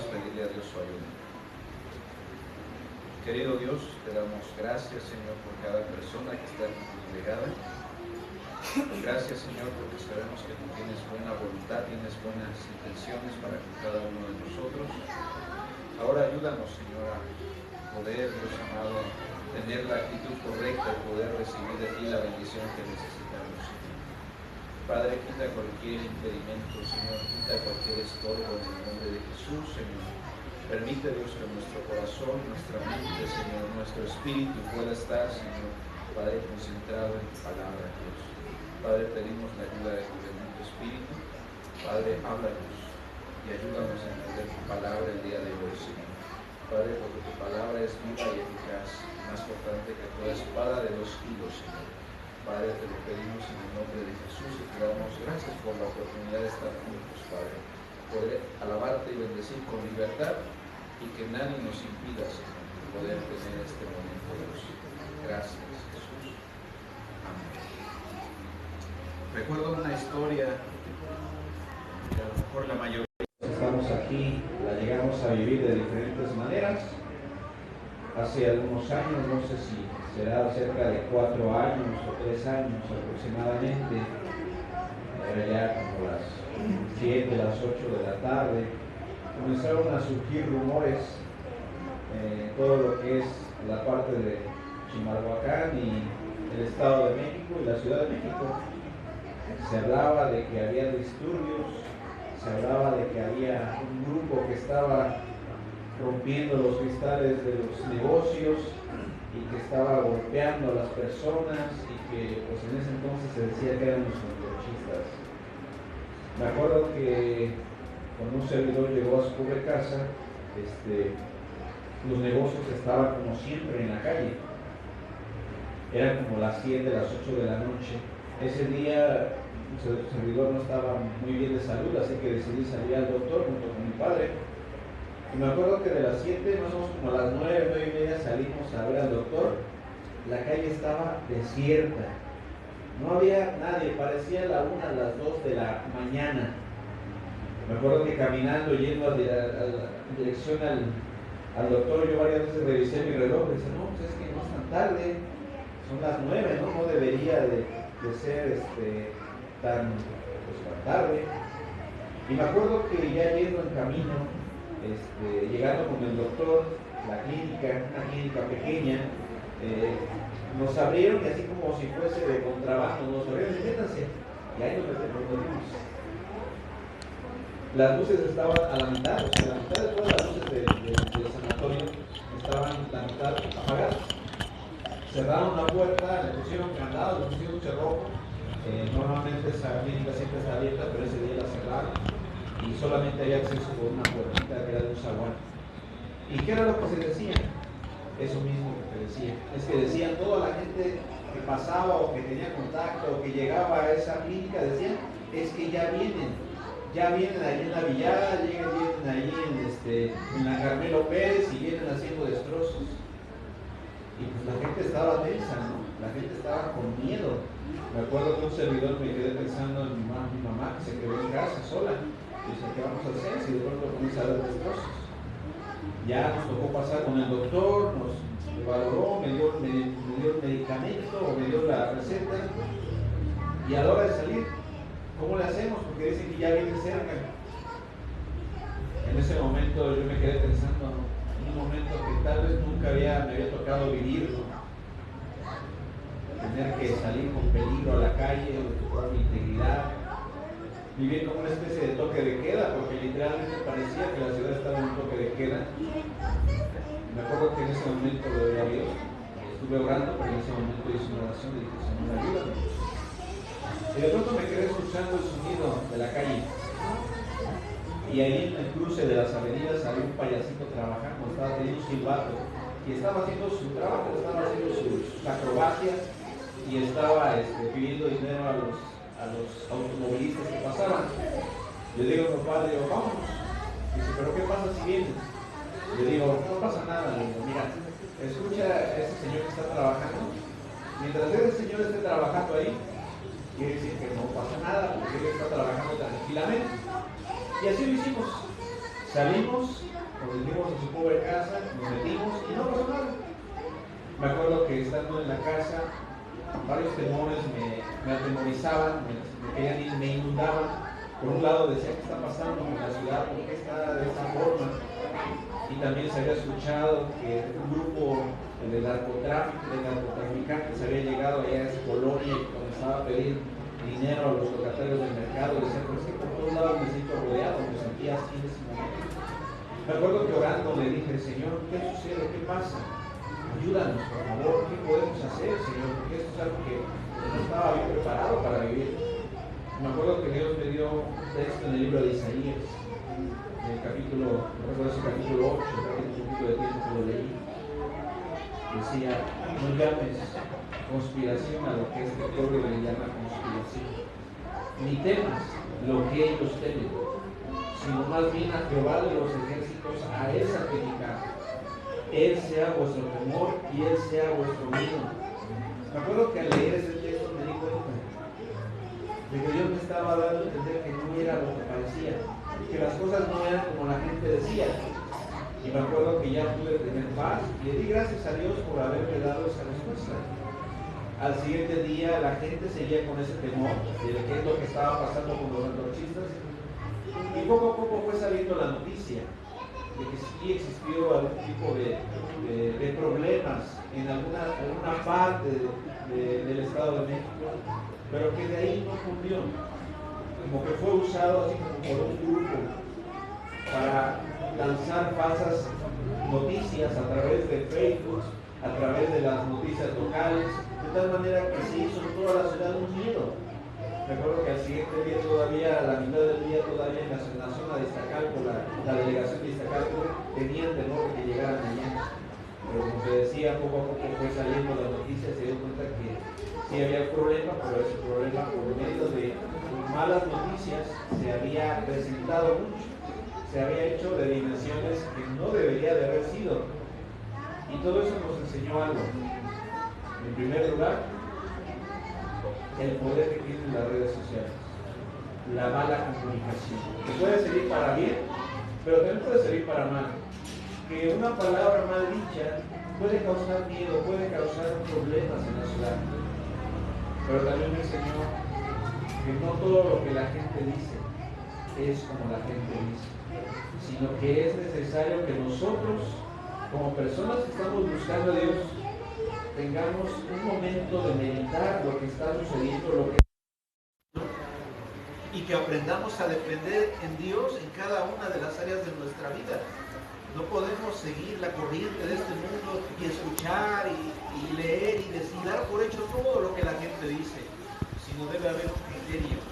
pedirle a Dios su ayuda. Querido Dios, te damos gracias, Señor, por cada persona que está aquí congregada. Gracias, Señor, porque sabemos que tú tienes buena voluntad, tienes buenas intenciones para con cada uno de nosotros. Ahora ayúdanos, Señor, a poder, Dios amado, tener la actitud correcta y poder recibir de ti la bendición que necesitamos, Señor. Padre, quita cualquier impedimento, Señor, quita cualquier estorbo en el nombre de Jesús, Señor. Permite, Dios, que nuestro corazón, nuestra mente, Señor, nuestro espíritu pueda estar, Señor, Padre, concentrado en tu palabra, Dios. Padre, pedimos la ayuda de tu bendito espíritu. Padre, háblanos y ayúdanos a entender tu palabra el día de hoy, Señor. Padre, porque tu palabra es viva y eficaz, más cortante que toda espada de 2 filos, Señor. Padre, te lo pedimos en el nombre de Jesús y te damos gracias por la oportunidad de estar juntos, Padre. Poder alabarte y bendecir con libertad y que nadie nos impida, Señor, poder tener este momento, Dios. Gracias, Jesús. Amén. Recuerdo una historia que a lo mejor la mayoría estamos aquí, la llegamos a vivir de diferentes maneras. Hace algunos años, no sé si será cerca de 4 años o 3 años aproximadamente, era ya como las 7, las 8 de la tarde, comenzaron a surgir rumores en todo lo que es la parte de Chimalhuacán y el Estado de México y la Ciudad de México. Se hablaba de que había disturbios, se hablaba de que había un grupo que estaba rompiendo los cristales de los negocios y que estaba golpeando a las personas y que pues en ese entonces se decía que eran los antorchistas. Me acuerdo que cuando un servidor llegó a su pobre casa, los negocios estaban como siempre en la calle. Eran como las 7, las 8 de la noche. Ese día el servidor no estaba muy bien de salud, así que decidí salir al doctor junto con mi padre. Y me acuerdo que de las 7, más o menos como a las 9, 9 y media salimos a ver al doctor. La calle estaba desierta. No había nadie, parecía la 1, las 2 de la mañana. Me acuerdo que caminando, yendo en dirección al doctor, yo varias veces revisé mi reloj y decía, no, pues es que no es tan tarde, son las 9, ¿no? No debería de ser tan tarde. Y me acuerdo que ya yendo en camino, llegando con el doctor, la clínica, una clínica pequeña, nos abrieron y así como si fuese de contrabando, nos abrieron, métanse, y ahí nos metimos. Las luces estaban a la mitad, o sea, la mitad de todas las luces del sanatorio estaban la mitad apagadas. Cerraron la puerta, le pusieron candado, le pusieron un cerrojo. Normalmente esa clínica siempre está abierta, pero ese día la cerraron y solamente había acceso por una puertita que era de un zaguán. ¿Y qué era lo que se decía? Eso mismo que decía. Es que decían toda la gente que pasaba o que tenía contacto o que llegaba a esa clínica, decían, es que ya vienen ahí en la Villada, vienen ahí en la Carmelo Pérez y vienen haciendo destrozos. Y pues la gente estaba tensa, ¿no? La gente estaba con miedo. Me acuerdo que un servidor me quedé pensando en mi mamá que se quedó en casa sola. Y dice, ¿qué vamos a hacer si de pronto comienza a haber destrozos? Ya nos tocó pasar con el doctor, nos evaluó, me dio el medicamento o me dio la receta. Y a la hora de salir, ¿cómo le hacemos? Porque dicen que ya viene cerca. En ese momento yo me quedé pensando en un momento que tal vez nunca me había tocado vivir, ¿no? Tener que salir con peligro a la calle, por mi integridad, vivir como una especie de toque de queda, porque literalmente parecía que la ciudad estaba en un toque de queda. Me acuerdo que en ese momento le doy a Dios, estuve orando, pero en ese momento hice una oración y dije, Señor, ayúdame. Y de pronto me quedé escuchando el sonido de la calle. Y ahí en el cruce de las avenidas había un payasito trabajando, estaba teniendo un silbato. Y estaba haciendo su trabajo, estaba haciendo sus acrobacias y estaba pidiendo dinero a los automovilistas que pasaban. Le digo a mi padre, vámonos. Dice, ¿pero qué pasa si vienen? Le digo, no pasa nada. Le digo, mira, escucha a ese señor que está trabajando. Mientras ese señor esté trabajando ahí, quiere decir que no pasa nada, porque él está trabajando tranquilamente. Y así lo hicimos. Salimos, nos dijimos a su pobre casa, nos metimos y no pasó nada. Me acuerdo que estando en la casa, varios temores me atemorizaban, me inundaban. Por un lado decía, ¿qué está pasando en la ciudad? ¿Por qué está de esa forma? Y también se había escuchado que un grupo de narcotraficantes había llegado allá a esa colonia y comenzaba a pedir dinero a los locatarios del mercado. Decía, pero es que por todos lados me siento rodeado, me sentía así en ese momento. Me acuerdo que orando le dije, Señor, ¿qué sucede? ¿Qué pasa? Ayúdanos, por favor, ¿qué podemos hacer, Señor? Porque esto es algo que no estaba bien preparado para vivir. Me acuerdo que Dios me dio un texto en el libro de Isaías, en el capítulo, no recuerdo si capítulo 8, hace un poquito de tiempo que lo leí. Decía, no llames conspiración a lo que este pueblo le llama conspiración, ni temas lo que ellos temen, sino más bien a Jehová de los ejércitos, a él sacrificad. Él sea vuestro temor y él sea vuestro miedo. Me acuerdo que al leer ese texto me di cuenta de que Dios me estaba dando a entender que no era lo que parecía, que las cosas no eran como la gente decía. Y me acuerdo que ya pude tener paz y le di gracias a Dios por haberme dado esa respuesta. Al siguiente día la gente seguía con ese temor de qué es lo que estaba pasando con los antorchistas, y poco a poco fue saliendo la noticia de que sí existió algún tipo de problemas en alguna parte del Estado de México, pero que de ahí no cumplió, como que fue usado así como por un grupo para lanzar falsas noticias a través de Facebook, a través de las noticias locales, de tal manera que se hizo en toda la ciudad un miedo. Me acuerdo que al siguiente día todavía, a la mitad del día todavía en la zona de Iztacalco, la delegación de Iztacalco, tenían temor de que llegaran allá. Pero como te decía, poco a poco fue saliendo la noticia, se dio cuenta que sí había un problema, pero ese problema por medio de malas noticias se había presentado mucho, se había hecho de dimensiones que no debería de haber sido. Y todo eso nos enseñó algo. En primer lugar, el poder que tienen las redes sociales, la mala comunicación, que puede servir para bien, pero también puede servir para mal. Que una palabra mal dicha puede causar miedo, puede causar problemas en la ciudad. Pero también me enseñó que no todo lo que la gente dice es como la gente dice, sino que es necesario que nosotros, como personas que estamos buscando a Dios, tengamos un momento de meditar lo que está sucediendo, y que aprendamos a depender en Dios en cada una de las áreas de nuestra vida. No podemos seguir la corriente de este mundo y escuchar y leer y dar por hecho todo lo que la gente dice, sino debe haber un criterio,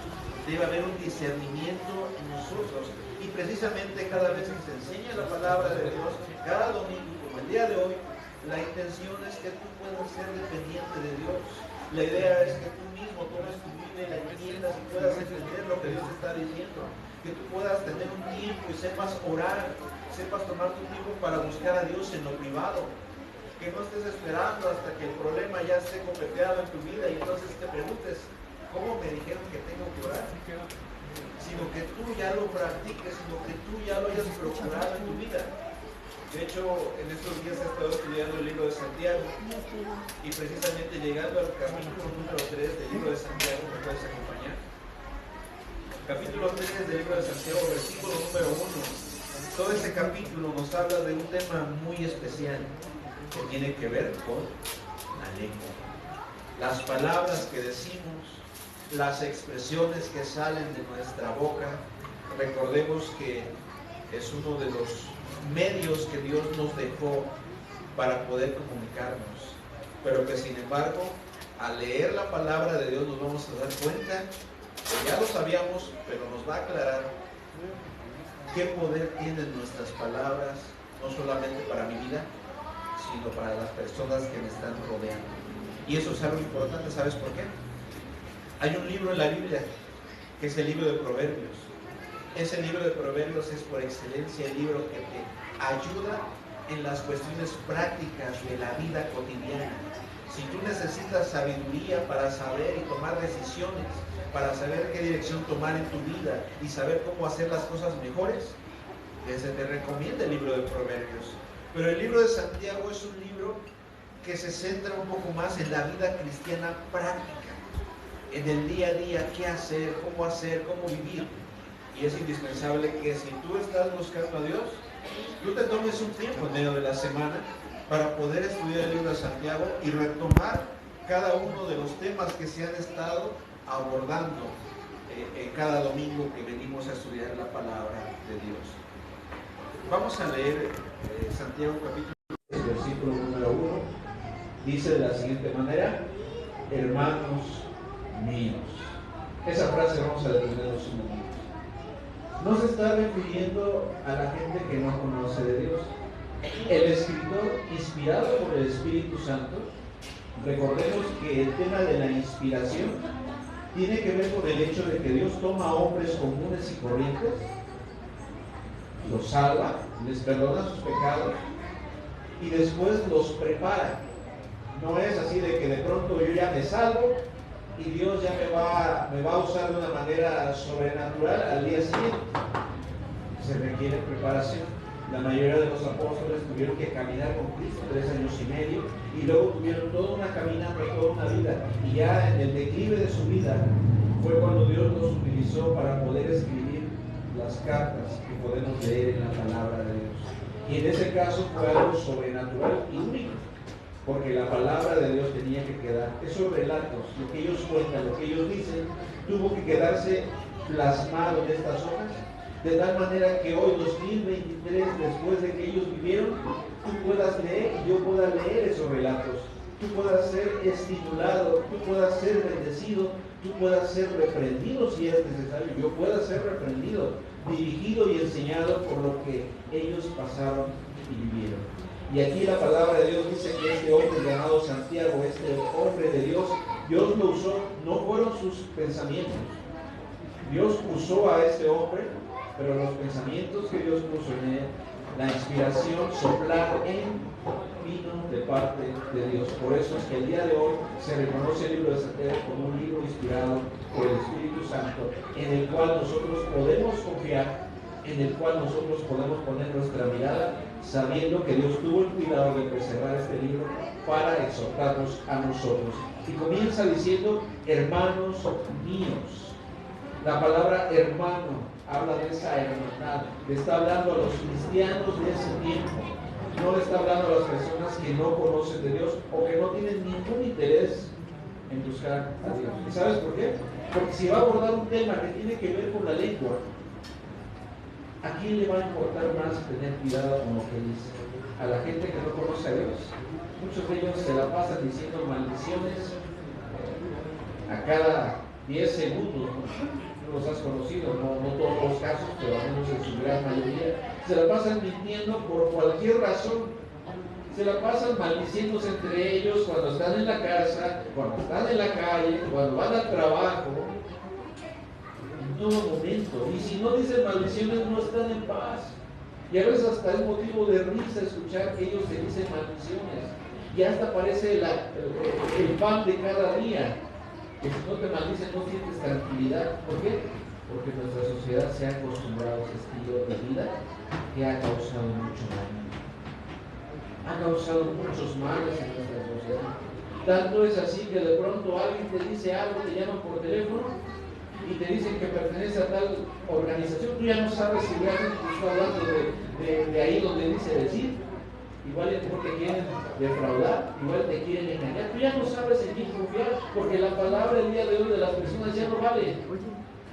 debe haber un discernimiento en nosotros. Y precisamente cada vez que se enseña la palabra de Dios, cada domingo, como el día de hoy, la intención es que tú puedas ser dependiente de Dios. La idea es que tú mismo tomes tu vida y la entiendas y puedas entender lo que Dios está diciendo. Que tú puedas tener un tiempo y sepas orar, sepas tomar tu tiempo para buscar a Dios en lo privado. Que no estés esperando hasta que el problema ya esté copeteado en tu vida y entonces te preguntes, ¿cómo me dijeron que tengo que orar? Sino que tú ya lo practiques, sino que tú ya lo hayas procurado en tu vida. De hecho, en estos días he estado estudiando el libro de Santiago y precisamente llegando al capítulo número 3 del libro de Santiago, ¿me puedes acompañar? Capítulo 3 del libro de Santiago, versículo número 1. Todo este capítulo nos habla de un tema muy especial que tiene que ver con la lengua. Las palabras que decimos, las expresiones que salen de nuestra boca. Recordemos que es uno de los medios que Dios nos dejó para poder comunicarnos, pero que sin embargo al leer la palabra de Dios nos vamos a dar cuenta que ya lo sabíamos, pero nos va a aclarar qué poder tienen nuestras palabras, no solamente para mi vida, sino para las personas que me están rodeando. Y eso es algo importante, ¿sabes por qué? Hay un libro en la Biblia que es el libro de Proverbios. Ese libro de Proverbios es por excelencia el libro que te ayuda en las cuestiones prácticas de la vida cotidiana. Si tú necesitas sabiduría para saber y tomar decisiones, para saber qué dirección tomar en tu vida y saber cómo hacer las cosas mejores, que se te recomienda el libro de Proverbios. Pero el libro de Santiago es un libro que se centra un poco más en la vida cristiana práctica, en el día a día, qué hacer, cómo vivir. Y es indispensable que si tú estás buscando a Dios, tú te tomes un tiempo en medio de la semana para poder estudiar el libro de Santiago y retomar cada uno de los temas que se han estado abordando cada domingo que venimos a estudiar la palabra de Dios. Vamos a leer Santiago capítulo 3, versículo número 1. Dice de la siguiente manera: hermanos míos. Esa frase vamos a detenernos un momento. No se está refiriendo a la gente que no conoce de Dios. El escritor, inspirado por el Espíritu Santo, recordemos que el tema de la inspiración tiene que ver con el hecho de que Dios toma a hombres comunes y corrientes, los salva, les perdona sus pecados y después los prepara. No es así de que de pronto yo ya me salvo y Dios ya me va a usar de una manera sobrenatural al día siguiente. Se requiere preparación. La mayoría de los apóstoles tuvieron que caminar con Cristo 3 años y medio y luego tuvieron toda una caminata, toda una vida, y ya en el declive de su vida fue cuando Dios los utilizó para poder escribir las cartas que podemos leer en la palabra de Dios. Y en ese caso fue algo sobrenatural y único, porque la palabra de Dios tenía que quedar, esos relatos, lo que ellos cuentan, lo que ellos dicen, tuvo que quedarse plasmado en estas hojas, de tal manera que hoy, 2023, después de que ellos vivieron, tú puedas leer y yo pueda leer esos relatos, tú puedas ser estimulado, tú puedas ser bendecido, tú puedas ser reprendido si es necesario, yo pueda ser reprendido, dirigido y enseñado por lo que ellos pasaron y vivieron. Y aquí la palabra de Dios dice que este hombre llamado Santiago, este hombre de Dios, Dios lo usó, no fueron sus pensamientos. Dios usó a este hombre, pero los pensamientos que Dios puso en él, la inspiración, soplar vino de parte de Dios. Por eso es que el día de hoy se reconoce el libro de Santiago como un libro inspirado por el Espíritu Santo, en el cual nosotros podemos confiar, en el cual nosotros podemos poner nuestra mirada, sabiendo que Dios tuvo el cuidado de preservar este libro para exhortarnos a nosotros. Y comienza diciendo: hermanos míos. La palabra hermano habla de esa hermandad, le está hablando a los cristianos de ese tiempo, no le está hablando a las personas que no conocen de Dios o que no tienen ningún interés en buscar a Dios. ¿Y sabes por qué? Porque si va a abordar un tema que tiene que ver con la lengua, ¿a quién le va a importar más tener cuidado con lo que dice? A la gente que no conoce a Dios. Muchos de ellos se la pasan diciendo maldiciones a cada 10 segundos, ¿no? Los has conocido, no todos los casos, pero al menos en su gran mayoría. Se la pasan mintiendo por cualquier razón. Se la pasan maldiciéndose entre ellos cuando están en la casa, cuando están en la calle, cuando van al trabajo, en todo momento. Y si no dicen maldiciones, no están en paz. Y a veces hasta es motivo de risa escuchar que ellos se dicen maldiciones. Y hasta parece el pan de cada día. Que si no te maldicen no sientes tranquilidad. ¿Por qué? Porque nuestra sociedad se ha acostumbrado a ese estilo de vida que ha causado mucho daño. Ha causado muchos males en nuestra sociedad. Tanto es así que de pronto alguien te dice algo, te llama por teléfono y te dicen que pertenece a tal organización. Tú ya no sabes si realmente te está hablando de ahí donde dice decir. Igual te quieren defraudar, igual te quieren engañar. Tú ya no sabes en quién confiar, porque la palabra el día de hoy de las personas ya no vale.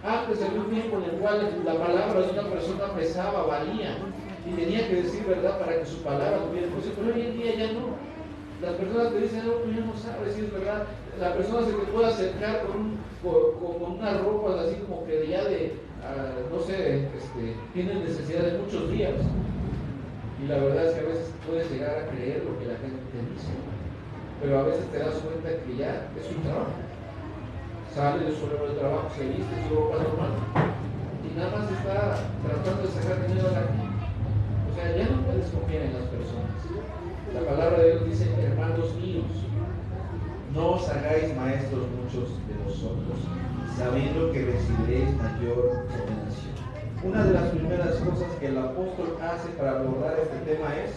Antes había un tiempo en el cual la palabra de una persona pesaba, valía, y tenía que decir verdad para que su palabra tuviera peso, pero hoy en día ya no. Las personas te dicen, no, tú ya no sabes si es verdad. La persona se te puede acercar con unas ropas así como que ya no sé, tienen necesidad de muchos días. Y la verdad es que a veces puedes llegar a creer lo que la gente te dice, pero a veces te das cuenta que ya es un trabajo. Sale de su hora de trabajo, se viste su ropa normal y nada más está tratando de sacar dinero a la gente. O sea, ya no puedes confiar en las personas. La palabra de Dios dice: hermanos míos, no os hagáis maestros muchos de vosotros, sabiendo que recibiréis mayor condenación. Una de las primeras cosas que el apóstol hace para abordar este tema es: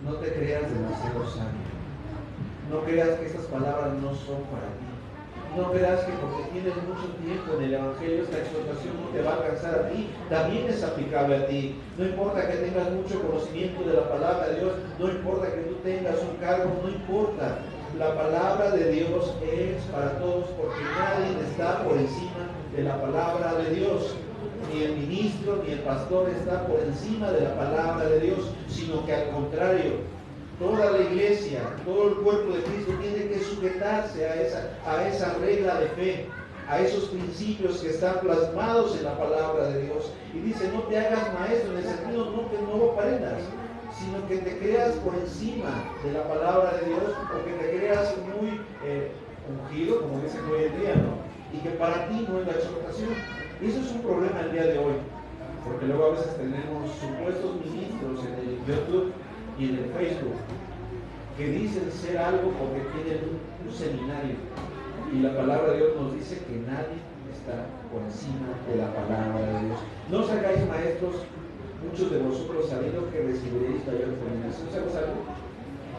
no te creas demasiado sabio. No creas que estas palabras no son para ti. No creas que porque tienes mucho tiempo en el Evangelio, esta exhortación no te va a alcanzar a ti. También es aplicable a ti. No importa que tengas mucho conocimiento de la palabra de Dios, no importa que tú tengas un cargo, no importa. La palabra de Dios es para todos, porque nadie está por encima de la palabra de Dios. Ni el ministro ni el pastor está por encima de la palabra de Dios, sino que al contrario, toda la iglesia, todo el cuerpo de Cristo tiene que sujetarse a esa regla de fe, a esos principios que están plasmados en la palabra de Dios. Y dice: no te hagas maestro, en el sentido no que no lo aprendas, sino que te creas por encima de la palabra de Dios, o que te creas muy ungido, como dicen hoy en día, ¿no? Y que para ti no es la exhortación. Y eso es un problema el día de hoy, porque luego a veces tenemos supuestos ministros en el YouTube y en el Facebook que dicen ser algo porque tienen un seminario, y la palabra de Dios nos dice que nadie está por encima de la palabra de Dios. No os hagáis maestros muchos de vosotros, sabiendo que recibiréis mayor condenación. ¿Sabes algo?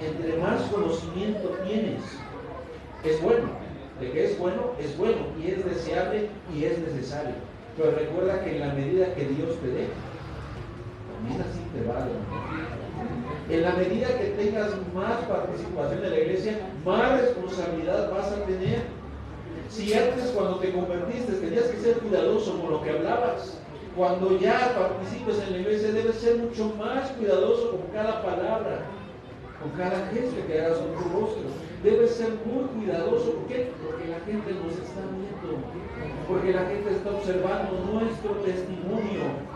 Entre más conocimiento tienes, es bueno. De que es bueno y es deseable y es necesario. Pero recuerda que en la medida que Dios te dé, también así te va a dar. En la medida que tengas más participación en la iglesia, más responsabilidad vas a tener. Si antes, cuando te convertiste, tenías que ser cuidadoso con lo que hablabas, cuando ya participes en la iglesia, debes ser mucho más cuidadoso con cada palabra, con cada gesto que hagas con tu rostro. Debes ser muy cuidadoso. ¿Por qué? Porque la gente nos está viendo, porque la gente está observando nuestro testimonio,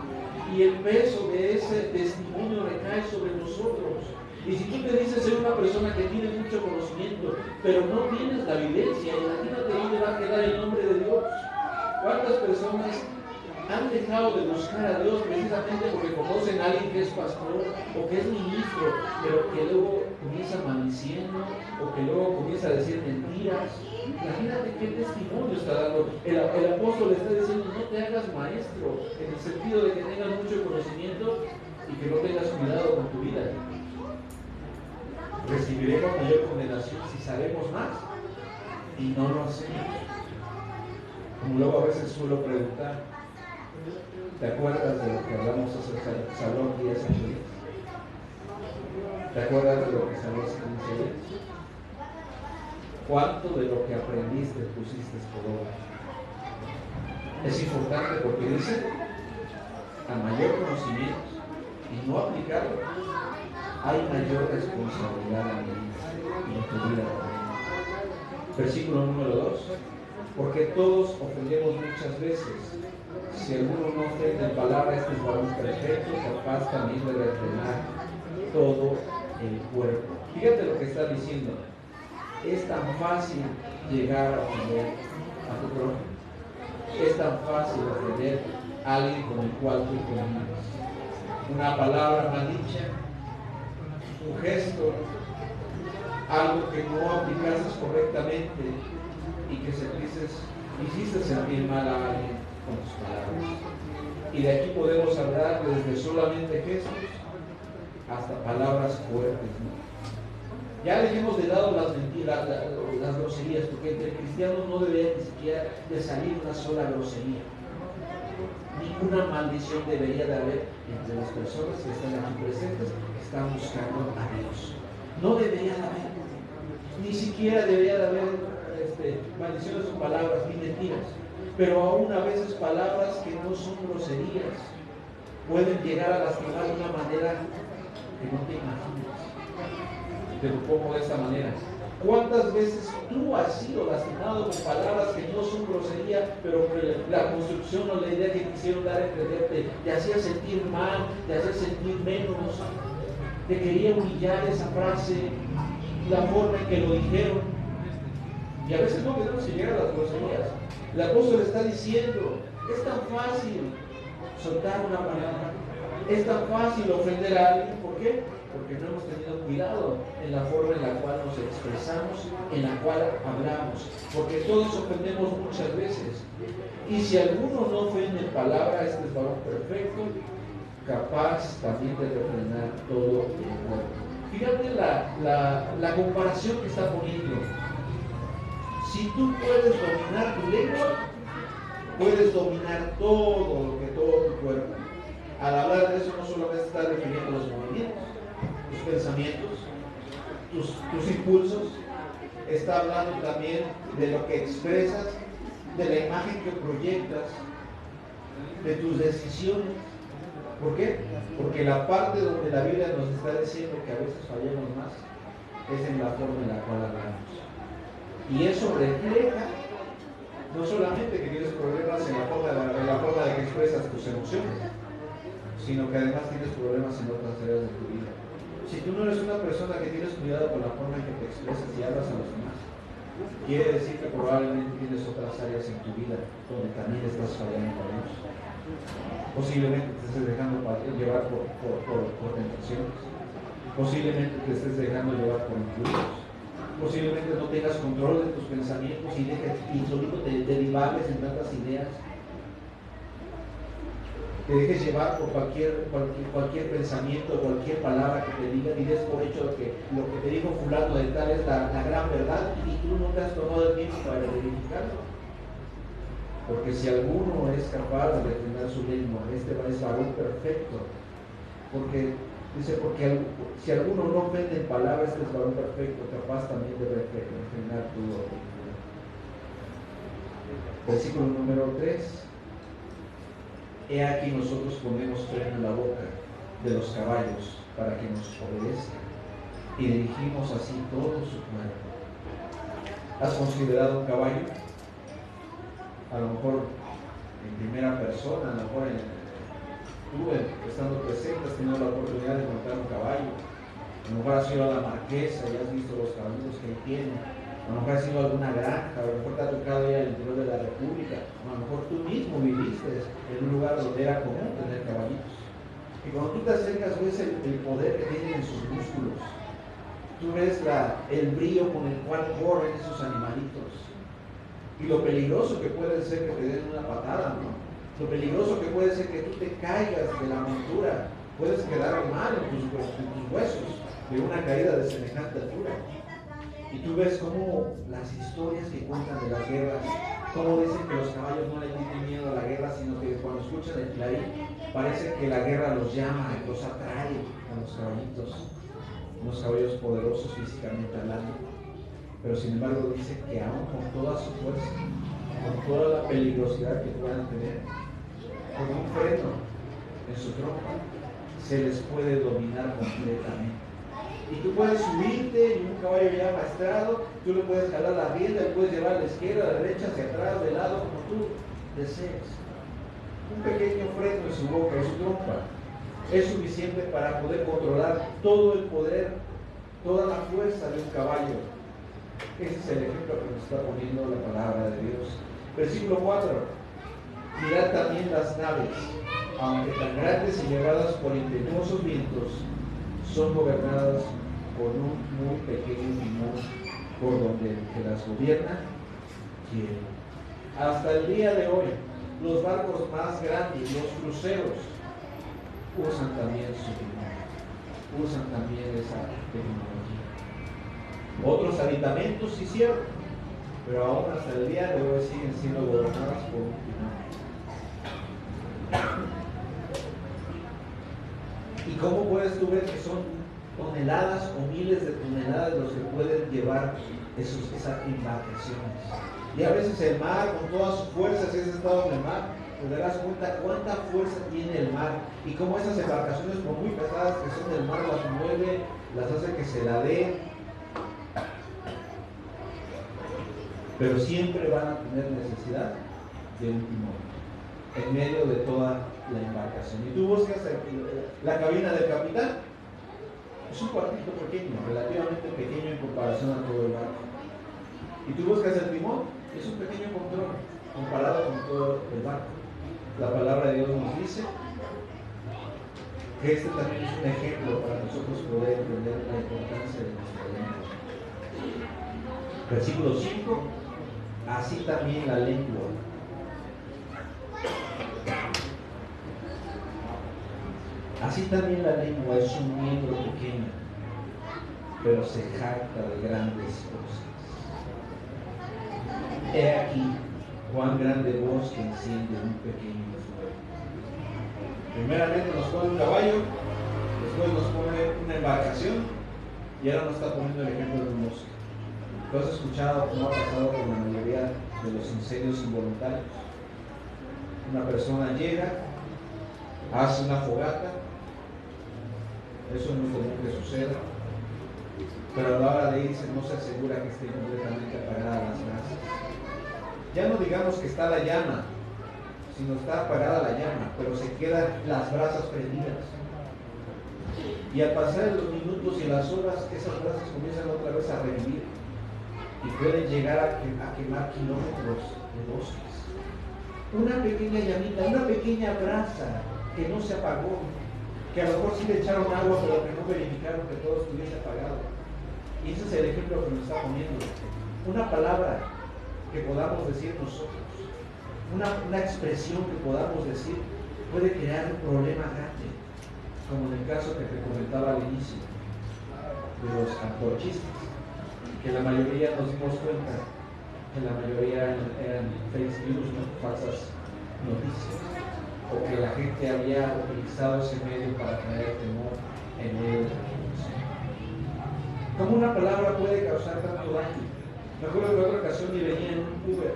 y el peso de ese testimonio recae sobre nosotros. Y si tú te dices ser una persona que tiene mucho conocimiento, pero no tienes la vivencia, imagínate dónde va a quedar el nombre de Dios. ¿Cuántas personas han dejado de buscar a Dios precisamente porque conocen a alguien que es pastor o que es ministro, pero que luego comienza maldiciendo o que luego comienza a decir mentiras? Imagínate qué testimonio está dando. El apóstol le está diciendo: no te hagas maestro, en el sentido de que tengas mucho conocimiento y que no tengas cuidado con tu vida. Recibiremos mayor condenación si sabemos más y no lo hacemos. Como luego a veces suelo preguntar: ¿te acuerdas de lo que hablamos hace Salón 10 años? ¿Te acuerdas de lo que Salón 15 días? ¿Cuánto de lo que aprendiste pusiste por obra? Es importante porque dice: a mayor conocimiento y no aplicarlo, hay mayor responsabilidad en mi vida y en tu vida. Versículo número 2: porque todos ofendemos muchas veces. Si alguno no ofende en palabra, este es varón perfecto, capaz también de refrenar todo el cuerpo. Fíjate lo que está diciendo. Es tan fácil llegar a ofender a tu prójimo. Es tan fácil ofender a alguien con el cual tú convives. Una palabra mal dicha, un gesto, algo que no aplicases correctamente y que hiciste sentir mal a alguien con tus palabras. Y de aquí podemos hablar desde solamente gestos hasta palabras fuertes, ¿no? Ya dejemos de lado las mentiras, las groserías, porque entre cristianos no debería ni siquiera de salir una sola grosería. Ninguna maldición debería de haber entre las personas que están aquí presentes, que están buscando a Dios. No debería de haber, ni siquiera debería de haber maldiciones o palabras, ni mentiras. Pero aún a veces palabras que no son groserías pueden llegar a lastimar de una manera que no te imaginas. Te lo pongo de esta manera: ¿cuántas veces tú has sido lastimado con palabras que no son grosería, pero que la construcción o la idea que quisieron dar a entenderte te hacía sentir mal, te hacía sentir menos, te quería humillar esa frase, la forma en que lo dijeron? Y a veces no tenemos que llegar a las groserías. El apóstol está diciendo: es tan fácil soltar una palabra, Es tan fácil ofender a alguien, ¿por qué? Porque no hemos tenido cuidado en la forma en la cual nos expresamos, en la cual hablamos, porque todos ofendemos muchas veces. Y si alguno no ofende en palabra, este es varón perfecto, capaz también de refrenar todo el cuerpo. Fíjate la comparación que está poniendo. Si tú puedes dominar tu lengua, puedes dominar todo tu cuerpo. Al hablar de eso no solamente está refiriendo los movimientos, tus pensamientos, tus impulsos, está hablando también de lo que expresas, de la imagen que proyectas, de tus decisiones. ¿Por qué? Porque la parte donde la Biblia nos está diciendo que a veces fallamos más es en la forma en la cual hablamos. Y eso refleja no solamente que tienes problemas en la forma de que expresas tus emociones, sino que además tienes problemas en otras áreas de tu vida. Si tú no eres una persona que tienes cuidado con la forma en que te expresas y hablas a los demás, quiere decir que probablemente tienes otras áreas en tu vida donde también estás fallando con ellos. Posiblemente te estés dejando llevar por tentaciones, posiblemente te estés dejando llevar por influencias, posiblemente no tengas control de tus pensamientos y solito te divagues en tantas ideas. Te dejes llevar por cualquier pensamiento, cualquier palabra que te diga, y des por hecho lo que te dijo fulano de tal es la gran verdad, y tú no te has tomado el tiempo para verificarlo. Porque si alguno es capaz de refrenar su lengua, este es varón perfecto. Porque si alguno no ofende en palabras, este es varón perfecto, capaz también de refrenar todo. Versículo número 3. He aquí nosotros ponemos freno en la boca de los caballos para que nos obedezcan y dirigimos así todo su cuerpo. ¿Has considerado un caballo? A lo mejor en primera persona, a lo mejor tú estando presente has tenido la oportunidad de montar un caballo. A lo mejor has ido a la Marquesa y has visto los caballos que tiene. A lo mejor has ido a alguna granja, a lo mejor te ha tocado ir al interior de la República, a lo mejor tú mismo viviste en un lugar donde era común tener caballitos. Y cuando tú te acercas ves el poder que tienen en sus músculos. Tú ves el brillo con el cual corren esos animalitos. Y lo peligroso que puede ser que te den una patada, ¿no? Lo peligroso que puede ser que tú te caigas de la montura. Puedes quedar mal en tus huesos de una caída de semejante altura. Y tú ves cómo las historias que cuentan de las guerras, cómo dicen que los caballos no le tienen miedo a la guerra, sino que cuando escuchan el clarín, parece que la guerra los llama, los atrae a los caballitos, unos caballos poderosos físicamente hablando. Pero sin embargo dice que aún con toda su fuerza, con toda la peligrosidad que puedan tener, con un freno en su trompa, se les puede dominar completamente. Y tú puedes subirte en un caballo ya maestrado, tú le puedes jalar la rienda, le puedes llevar a la izquierda, a la derecha, hacia atrás, de lado, como tú desees. Un pequeño freno en su boca, en su trompa, es suficiente para poder controlar todo el poder, toda la fuerza de un caballo. Ese es el ejemplo que nos está poniendo la palabra de Dios. Versículo 4. Mirad también las naves, aunque tan grandes y llevadas por impetuosos vientos, son gobernadas por un muy pequeño timón, por donde el que las gobierna quiere. Hasta el día de hoy, los barcos más grandes, los cruceros, usan también su timón, usan también esa tecnología. Otros aditamentos sí cierto, pero aún hasta el día de hoy siguen siendo gobernadas por un timón. ¿Y cómo puedes tú ver que son toneladas o miles de toneladas los que pueden llevar esas embarcaciones? Y a veces el mar, con todas sus fuerzas, si has estado en el mar, te darás cuenta cuánta fuerza tiene el mar y cómo esas embarcaciones, por muy pesadas que son del mar, las mueve, las hace que se ladeen. Pero siempre van a tener necesidad de un timón en medio de toda la embarcación. Y tú buscas la cabina del capitán, es un cuartito pequeño, relativamente pequeño en comparación a todo el barco. Y tú buscas el timón, es un pequeño control comparado con todo el barco. La palabra de Dios nos dice que este también es un ejemplo para nosotros poder entender la importancia de nuestra lengua. Versículo 5, así también la lengua. Así también la lengua es un miembro pequeño, pero se jacta de grandes cosas. He aquí cuán grande bosque enciende un pequeño fuego. Primeramente nos pone un caballo, después nos pone una embarcación y ahora nos está poniendo el ejemplo de un bosque. ¿Tú has escuchado cómo ha pasado con la mayoría de los incendios involuntarios? Una persona llega, hace una fogata, eso es muy común que suceda, pero a la hora de irse no se asegura que esté completamente apagada las brasas. Ya no digamos que está la llama, sino está apagada la llama, pero se quedan las brasas prendidas. Y al pasar los minutos y las horas, esas brasas comienzan otra vez a revivir y pueden llegar a quemar kilómetros de bosques. Una pequeña llamita, una pequeña brasa que no se apagó, que a lo mejor sí le echaron agua, pero que no verificaron que todo estuviese apagado. Y ese es el ejemplo que nos está poniendo. Una palabra que podamos decir nosotros, una expresión que podamos decir, puede crear un problema grande, como en el caso que te comentaba al inicio, de los antorchistas, que la mayoría nos dimos cuenta que la mayoría eran fake news, ¿no? Falsas noticias, o que la gente había utilizado ese medio para traer temor en medio de la población. ¿Cómo una palabra puede causar tanto daño? Me acuerdo que otra ocasión y venía en un Uber,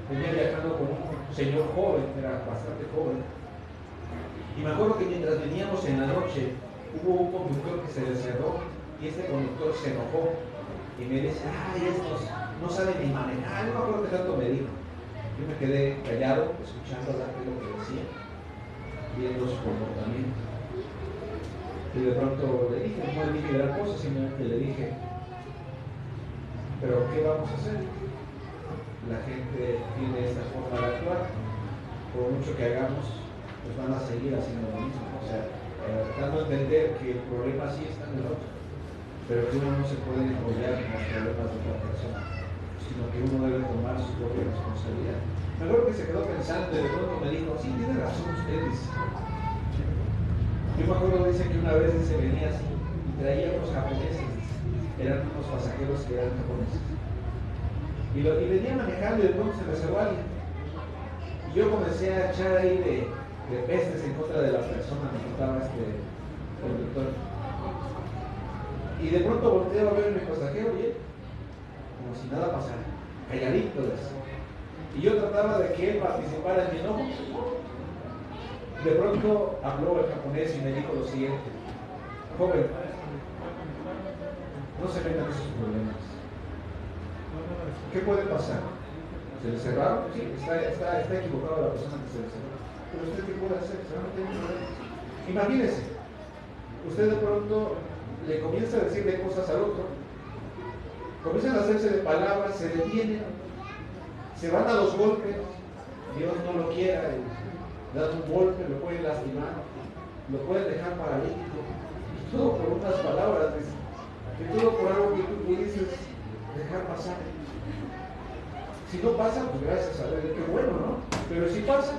venía viajando con un señor joven, era bastante joven, y me acuerdo que mientras veníamos en la noche, hubo un conductor que se le cerró, y este conductor se enojó, y me dice, ay, estos no saben ni manejar, no me acuerdo qué tanto me dijo. Yo me quedé callado, escuchando lo que decía, viendo su comportamiento. Y de pronto le dije, no le dije gran cosa, simplemente le dije, pero ¿qué vamos a hacer? La gente tiene esta forma de actuar, por mucho que hagamos, pues van a seguir haciendo lo mismo. O sea, dando a entender que el problema sí está en el otro, pero que uno no se puede apoyar en los problemas de otra persona, sino que uno debe tomar su propia responsabilidad. Me acuerdo que se quedó pensando y de pronto me dijo, sí, tiene razón ustedes. Yo me acuerdo, dice que una vez se venía así y traía unos japoneses, eran unos pasajeros que eran japoneses. Y venía manejando y de pronto se me cerró alguien. Y yo comencé a echar ahí de pestes en contra de la persona que estaba este conductor. Y de pronto volteo a ver a mi pasajero y él, como si nada pasara, calladito de eso. Y yo trataba de que él participara en mi enojo. De pronto habló el japonés y me dijo lo siguiente: joven, no se metan en esos problemas. ¿Qué puede pasar? ¿Se le cerraron? Sí, está equivocado la persona que se le cerró. Pero usted qué puede hacer, se va a meter en problemas. Imagínese, usted de pronto le comienza a decirle cosas al otro, comienzan a hacerse de palabras, se detienen, se van a los golpes, Dios no lo quiera, le dan un golpe, lo pueden lastimar, lo pueden dejar paralítico, y todo por unas palabras, y todo por algo que tú pudieses dejar pasar. Si no pasa, pues gracias a Dios, qué bueno, ¿no? Pero si pasa,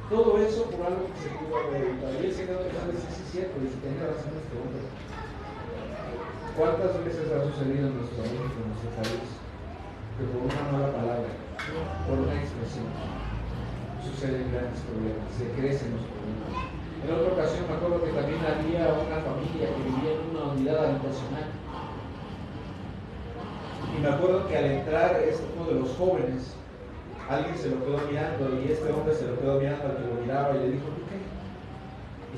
todo eso por algo que se pudo haber evitado. Y él se quedó pensando, sí, es cierto, y si tenía razón este hombre. ¿Cuántas veces ha sucedido en nuestro México, en nuestro país, que por una mala palabra, por una expresión, suceden grandes problemas, se crecen los problemas? En otra ocasión me acuerdo que también había una familia que vivía en una unidad habitacional. Y me acuerdo que al entrar uno de los jóvenes, alguien se lo quedó mirando y este hombre se lo quedó mirando al que lo miraba y le dijo, ¿tú qué?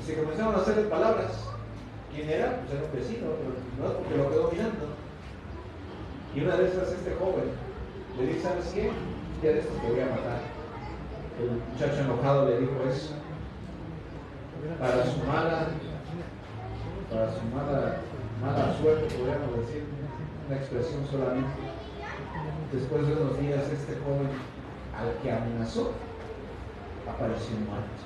Y se comenzaron a hacerle palabras. ¿Quién era? Pues era un vecino, pero no es porque lo quedó mirando. Y una de esas, este joven le dice, ¿sabes qué? Ya de estos te voy a matar. El muchacho enojado le dijo eso. Para su mala suerte, podríamos decir, una expresión solamente. Después de unos días, este joven al que amenazó apareció muerto.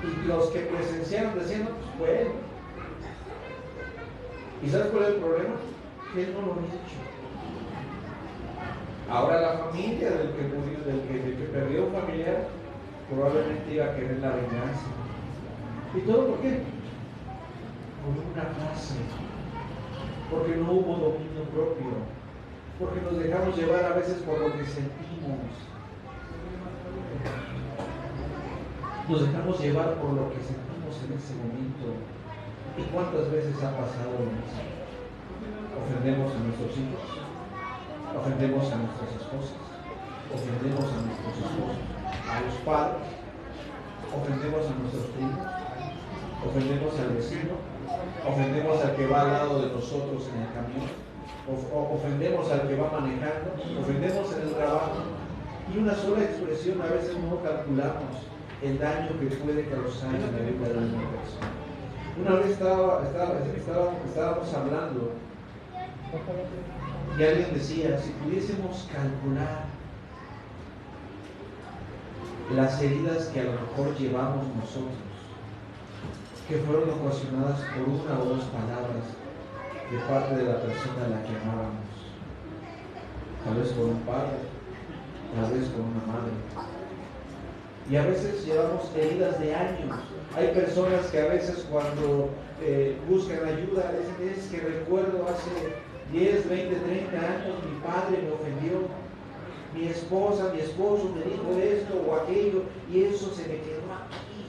Y los que presenciaron decían, no, pues bueno. ¿Y sabes cuál es el problema? Que él no lo había hecho. Ahora la familia del que murió, del que perdió un familiar, probablemente iba a querer la venganza. ¿Y todo por qué? Por una frase. Porque no hubo dominio propio. Porque nos dejamos llevar a veces por lo que sentimos. Nos dejamos llevar por lo que sentimos en ese momento. ¿Y cuántas veces ha pasado lo mismo? Ofendemos a nuestros hijos, ofendemos a nuestras esposas, ofendemos a nuestros esposos, a los padres, ofendemos a nuestros primos, ofendemos al vecino, ofendemos al que va al lado de nosotros en el camión, ofendemos al que va manejando, ofendemos en el trabajo. Y una sola expresión a veces no calculamos el daño que puede causar en la vida de una persona. Una vez estábamos hablando y alguien decía, si pudiésemos calcular las heridas que a lo mejor llevamos nosotros, que fueron ocasionadas por una o dos palabras de parte de la persona a la que amábamos, tal vez por un padre, tal vez por una madre. Y a veces llevamos heridas de años. Hay personas que a veces cuando buscan ayuda dicen, es que recuerdo hace 10, 20, 30 años mi padre me ofendió, mi esposa, mi esposo me dijo esto o aquello, y eso se me quedó aquí,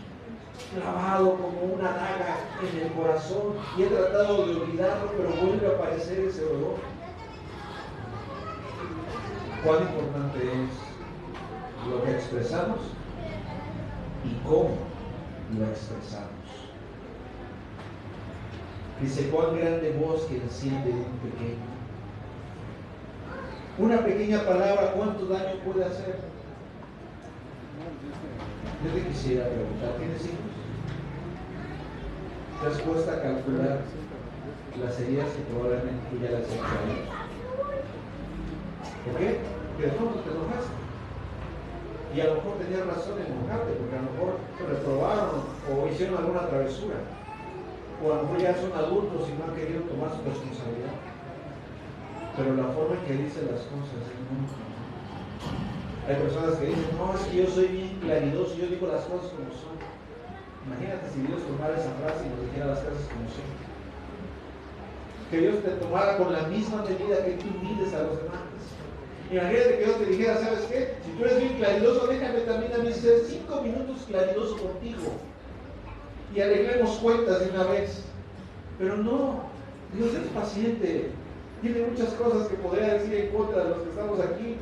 clavado como una daga en el corazón, y he tratado de olvidarlo, pero vuelve a aparecer ese dolor. ¿Cuán importante es lo que expresamos y cómo lo expresamos? Dice, cuán grande voz que enciende un pequeño. Una pequeña palabra, ¿cuánto daño puede hacer? Yo te quisiera preguntar, ¿tienes hijos? ¿Te has puesto a calcular las heridas que probablemente tú ya las has hecho a ellos? ¿Por qué? Porque de pronto te enojaste. Y a lo mejor tenías razón en enojarte, porque a lo mejor te reprobaron o hicieron alguna travesura. O a lo mejor ya son adultos y no han querido tomar su responsabilidad. Pero la forma en que dicen las cosas es muy importante. Hay personas que dicen, no, es que yo soy bien claridoso, yo digo las cosas como son. Imagínate si Dios tomara esa frase y nos dijera las cosas como son. Que Dios te tomara con la misma medida que tú mides a los demás. Imagínate que Dios te dijera, ¿sabes qué? Si tú eres bien claridoso, déjame también a mí ser 5 minutos claridoso contigo. Y arreglemos cuentas de una vez. Pero no, Dios es paciente. Tiene muchas cosas que podría decir en contra de los que estamos aquí.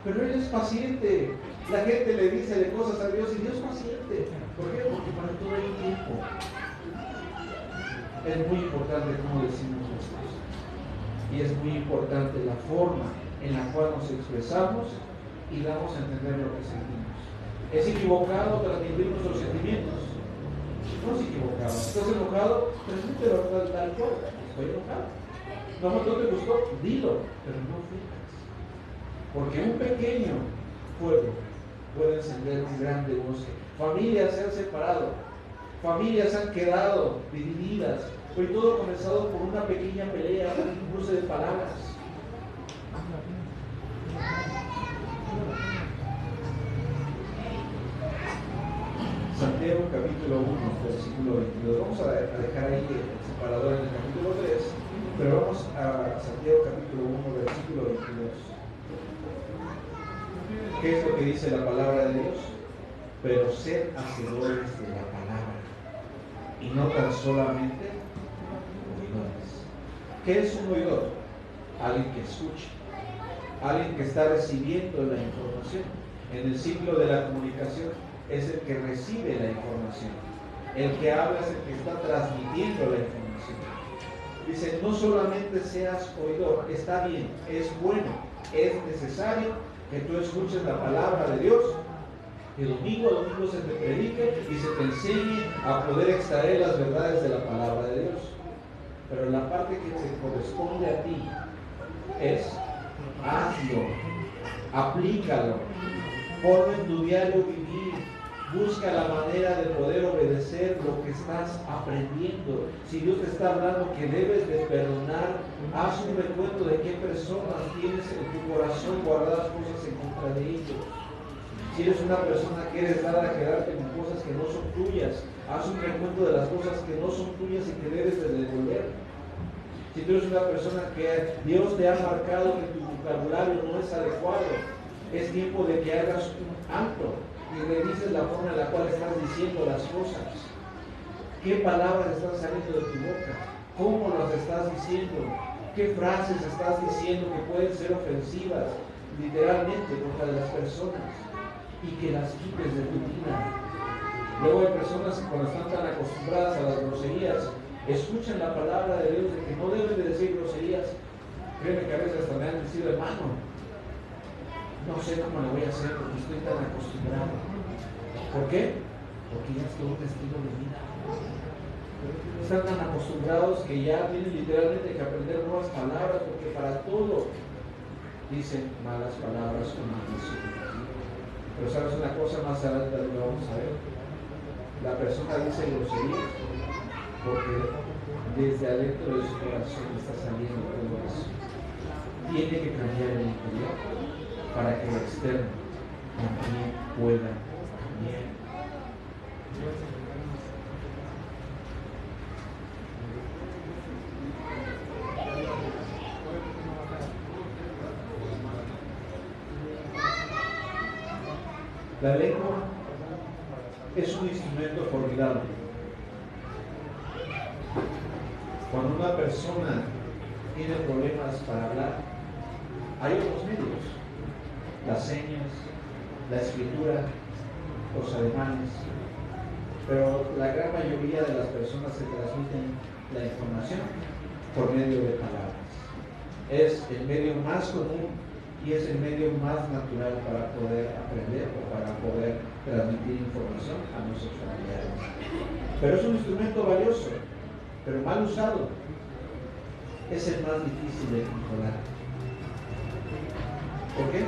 Pero Él es paciente. La gente le dice de cosas a Dios y Dios es paciente. ¿Por qué? Porque para todo hay tiempo. Es muy importante cómo decimos las cosas. Y es muy importante la forma en la cual nos expresamos y damos a entender lo que sentimos. ¿Es equivocado transmitir nuestros sentimientos? No es equivocado. ¿Estás enojado? Transmítelo tal cual. Estoy enojado. No te gustó, dilo, pero no fijas. Porque un pequeño fuego puede encender un grande bosque. Familias se han separado, familias han quedado divididas. Hoy todo ha comenzado por una pequeña pelea, un cruce de palabras. Santiago capítulo 1, versículo 22. Vamos a dejar ahí el separador en el capítulo 3, pero vamos a Santiago capítulo 1, versículo 22. ¿Qué es lo que dice la palabra de Dios? Pero sed hacedores de la palabra y no tan solamente oidores. ¿Qué es un oidor? Alguien que escucha, alguien que está recibiendo la información. En el ciclo de la comunicación es el que recibe la información. El que habla es el que está transmitiendo la información. Dice, no solamente seas oidor, está bien, es bueno, es necesario que tú escuches la palabra de Dios, que domingo a domingo se te predique y se te enseñe a poder extraer las verdades de la palabra de Dios. Pero la parte que te corresponde a ti es, hazlo, aplícalo, ponlo en tu diario vivir, Busca la manera de poder obedecer lo que estás aprendiendo. Si Dios te está hablando que debes de perdonar, haz un recuento de qué personas tienes en tu corazón guardadas cosas en contra de ellos. Si eres una persona que eres dada a quedarte con cosas que no son tuyas, haz un recuento de las cosas que no son tuyas y que debes de devolver. Si tú eres una persona que Dios te ha marcado que tu vocabulario no es adecuado, es tiempo de que hagas un alto y revises la forma en la cual estás diciendo las cosas. ¿Qué palabras están saliendo de tu boca? ¿Cómo las estás diciendo? ¿Qué frases estás diciendo que pueden ser ofensivas literalmente contra las personas? Y que las quites de tu vida. Luego hay personas que cuando están tan acostumbradas a las groserías, escuchan la palabra de Dios de que no deben de decir groserías. Créeme que a veces hasta me han decidido, hermano, no sé cómo lo voy a hacer porque estoy tan acostumbrado. ¿Por qué? Porque ya es todo un estilo de vida. Están tan acostumbrados que ya tienen literalmente que aprender nuevas palabras, porque para todo dicen malas palabras o maldición. Pero sabes una cosa, más adelante lo vamos a ver. La persona dice groserías porque desde adentro de su corazón está saliendo todo eso. Tiene que cambiar el interior para que el externo también pueda cambiar. La lengua es un instrumento formidable. Cuando una persona tiene problemas para hablar, hay otros medios. Las señas, la escritura, los ademanes, pero la gran mayoría de las personas se transmiten la información por medio de palabras. Es el medio más común y es el medio más natural para poder aprender o para poder transmitir información a nuestros familiares. Pero es un instrumento valioso, pero mal usado es el más difícil de controlar. ¿Por qué?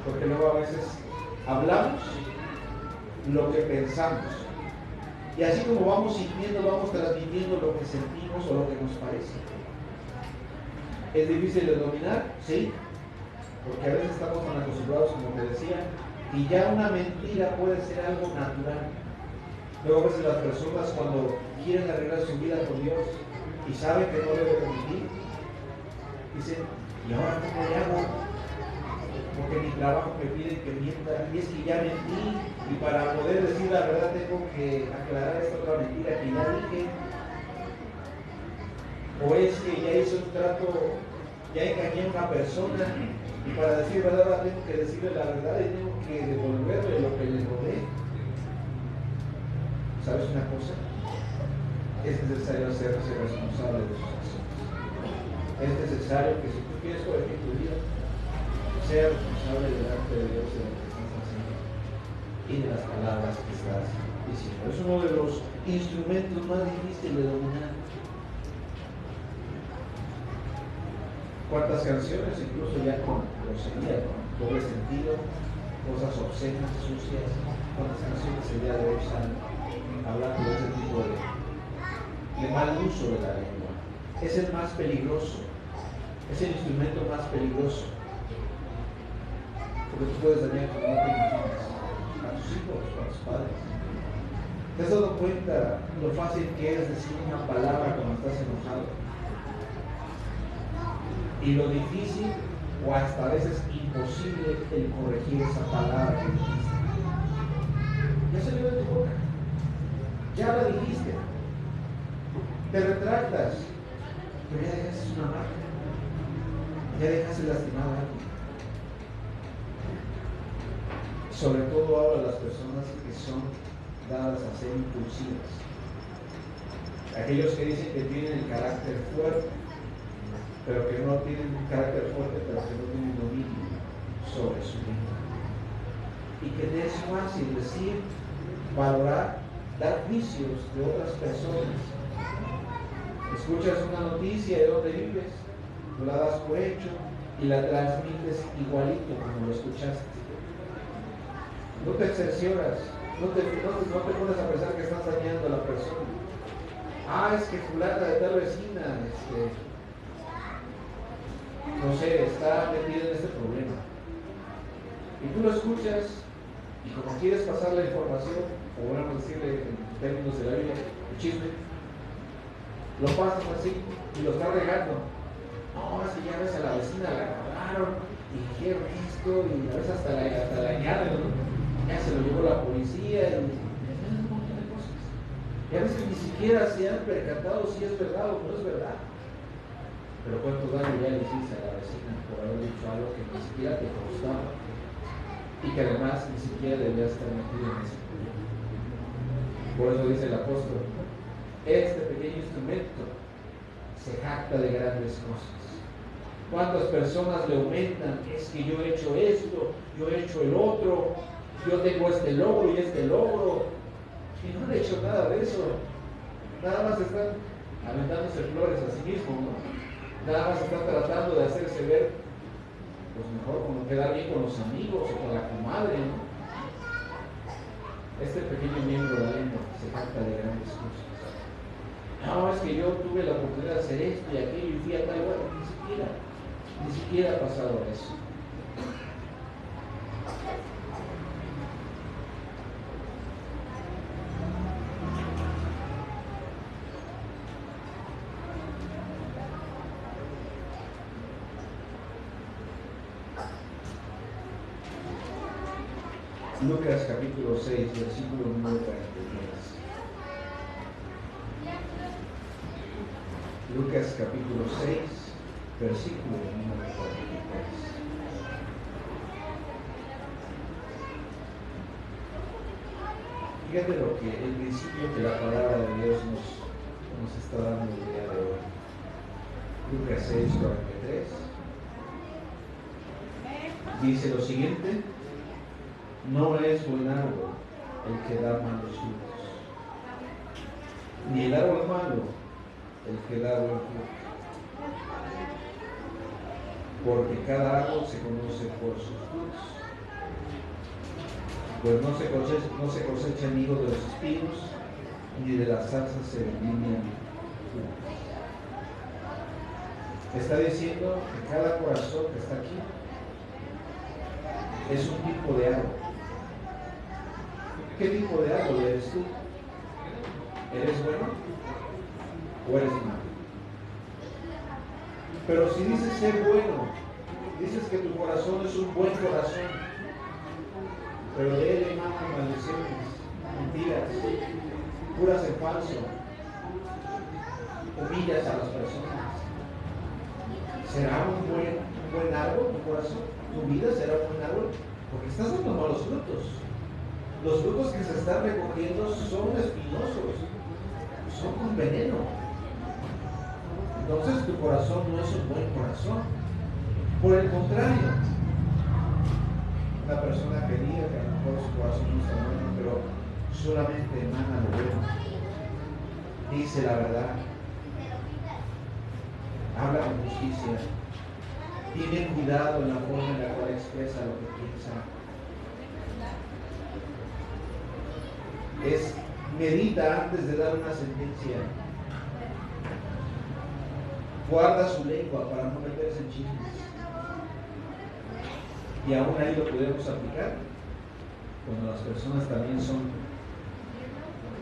Porque luego a veces hablamos lo que pensamos. Y así como vamos sintiendo, vamos transmitiendo lo que sentimos o lo que nos parece. ¿Es difícil de dominar? Sí. Porque a veces estamos tan acostumbrados, como te decía, y ya una mentira puede ser algo natural. Luego a veces las personas cuando quieren arreglar su vida con Dios y saben que no deben mentir, dicen, ¿y ahora cómo le hago? Porque mi trabajo me pide que mienta, y es que ya mentí, y para poder decir la verdad tengo que aclarar esta otra mentira que ya dije. O es que ya hice un trato, ya engañé a una persona, y para decir verdad ahora tengo que decirle la verdad y tengo que devolverle lo que le robé. ¿Sabes una cosa? Es necesario hacerse responsable de sus acciones. Es necesario que si tú quieres corregir tu vida, sea responsable delante de Dios de lo que estás haciendo y de las palabras que estás diciendo. Es uno de los instrumentos más difíciles de dominar. ¿Cuántas canciones, incluso ya con grosería, con doble sentido, cosas obscenas, sucias? ¿Cuántas canciones el día de hoy están hablando de ese tipo de mal uso de la lengua? Es el más peligroso, es el instrumento más peligroso. Porque tú puedes dañar como no te imaginas a tus hijos, a tus padres. ¿Te has dado cuenta lo fácil que es decir una palabra cuando estás enojado? Y lo difícil, o hasta a veces imposible, el corregir esa palabra que dijiste. Ya salió de tu boca, ya la dijiste, te retractas, pero ya dejaste una marca, ya dejaste lastimado a alguien. Sobre todo ahora las personas que son dadas a ser impulsivas, aquellos que dicen que tienen el carácter fuerte, pero que no tienen un carácter fuerte, pero que no tienen dominio sobre su vida. Y que te es fácil decir, valorar, dar juicios de otras personas. Escuchas una noticia de donde vives, tú la das por hecho y la transmites igualito como lo escuchaste. No te cercioras No te pones a pensar que estás dañando a la persona. Es que fulana de tal vecina, no sé, está metida en este problema. Y tú lo escuchas y como quieres pasar la información, o bueno, decirle en términos de la Biblia, el chisme, lo pasas así y lo estás regando. No, es que ya ves a la vecina, la agarraron y dijeron esto y a veces hasta la añaden, ¿no? Ya se lo llevó la policía y un montón de cosas. Y a veces ni siquiera se han percatado si es verdad o no es verdad. Pero cuánto daño ya le hiciste a la vecina por haber dicho algo que ni siquiera te costaba y que además ni siquiera debía estar metido en ese problema. Por eso dice el apóstol, este pequeño instrumento se jacta de grandes cosas. ¿Cuántas personas le aumentan? Es que yo he hecho esto, yo he hecho el otro, yo tengo este logro y este logro, y no han hecho nada de eso. Nada más están aventándose flores a sí mismos, ¿no? Nada más están tratando de hacerse ver, pues mejor como quedar bien con los amigos o con la comadre, ¿no? Este pequeño miembro de la lengua se jacta de grandes cosas. No, es que yo tuve la oportunidad de hacer esto y aquello y fui a tal lugar. Ni siquiera ha pasado eso. Lucas capítulo 6, versículo número 43. Lucas capítulo 6, versículo número 43. Fíjate lo que el principio que la palabra de Dios nos está dando el día de hoy. Lucas 6, 43. Dice lo siguiente: no es buen árbol el que da malos frutos, ni el árbol malo el que da buen fruto, porque cada árbol se conoce por sus frutos. Pues no se cosecha higo de los espinos, ni de las zarzas se vendimian uvas. Está diciendo que cada corazón que está aquí es un tipo de árbol. ¿Qué tipo de árbol eres tú? ¿Eres bueno o eres malo? Pero si dices ser bueno, dices que tu corazón es un buen corazón, pero de él emanan maldiciones, mentiras, juras en falso, humillas a las personas. ¿Será un buen árbol tu corazón? ¿Tu vida será un buen árbol? Porque estás dando malos frutos. Los frutos que se están recogiendo son espinosos, son con veneno. Entonces tu corazón no es un buen corazón. Por el contrario, una persona que diga que a lo mejor su corazón no está bueno, pero solamente emana lo bueno, dice la verdad, habla con justicia, tiene cuidado en la forma en la cual expresa lo que piensa, medita antes de dar una sentencia, guarda su lengua para no meterse en chismes. Y aún ahí lo podemos aplicar cuando las personas también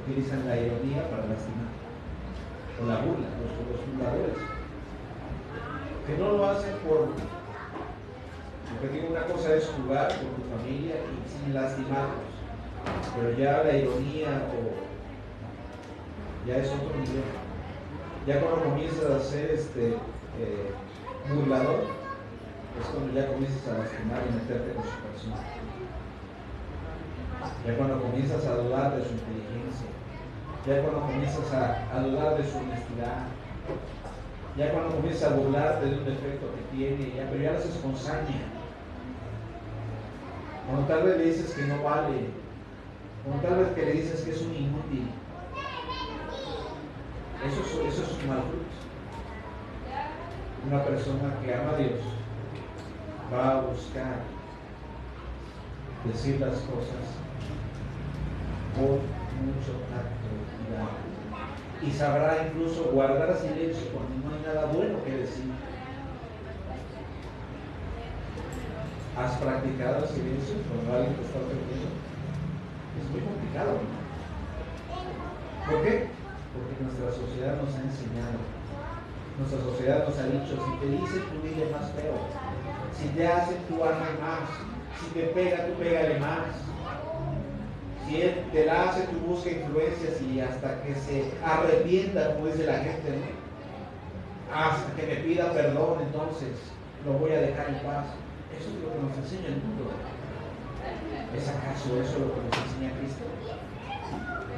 utilizan la ironía para lastimar, o la burla, los fundadores, que no lo hacen porque digo, una cosa es jugar con tu familia y sin lastimarlos, pero ya la ironía ya es otro nivel. Ya cuando comienzas a ser burlador, es cuando ya comienzas a lastimar y meterte con su persona. Ya cuando comienzas a dudar de su inteligencia, ya cuando comienzas a dudar de su honestidad, ya cuando comienzas a burlarte de un defecto que tiene, pero ya lo haces con saña. Cuando tal vez le dices que no vale, cuando tal vez que le dices que es un inútil, eso es un mal fruto. Una persona que ama a Dios va a buscar decir las cosas con mucho tacto y cuidado. Y sabrá incluso guardar silencio cuando no hay nada bueno que decir. ¿Has practicado el silencio cuando alguien te está ofendiendo? Es muy complicado, ¿no? ¿Por qué? Porque nuestra sociedad nos ha enseñado. Nuestra sociedad nos ha dicho, si te dicen, tú dile más feo. Si te hacen, tú hazle más. Si te pega, tú pégale más. Si él te la hace, tú busca influencias y hasta que se arrepienta, como dice la gente, ¿no? Hasta que me pida perdón, entonces lo voy a dejar en paz. Eso es lo que nos enseña el mundo. ¿Es acaso eso lo que nos enseña Cristo?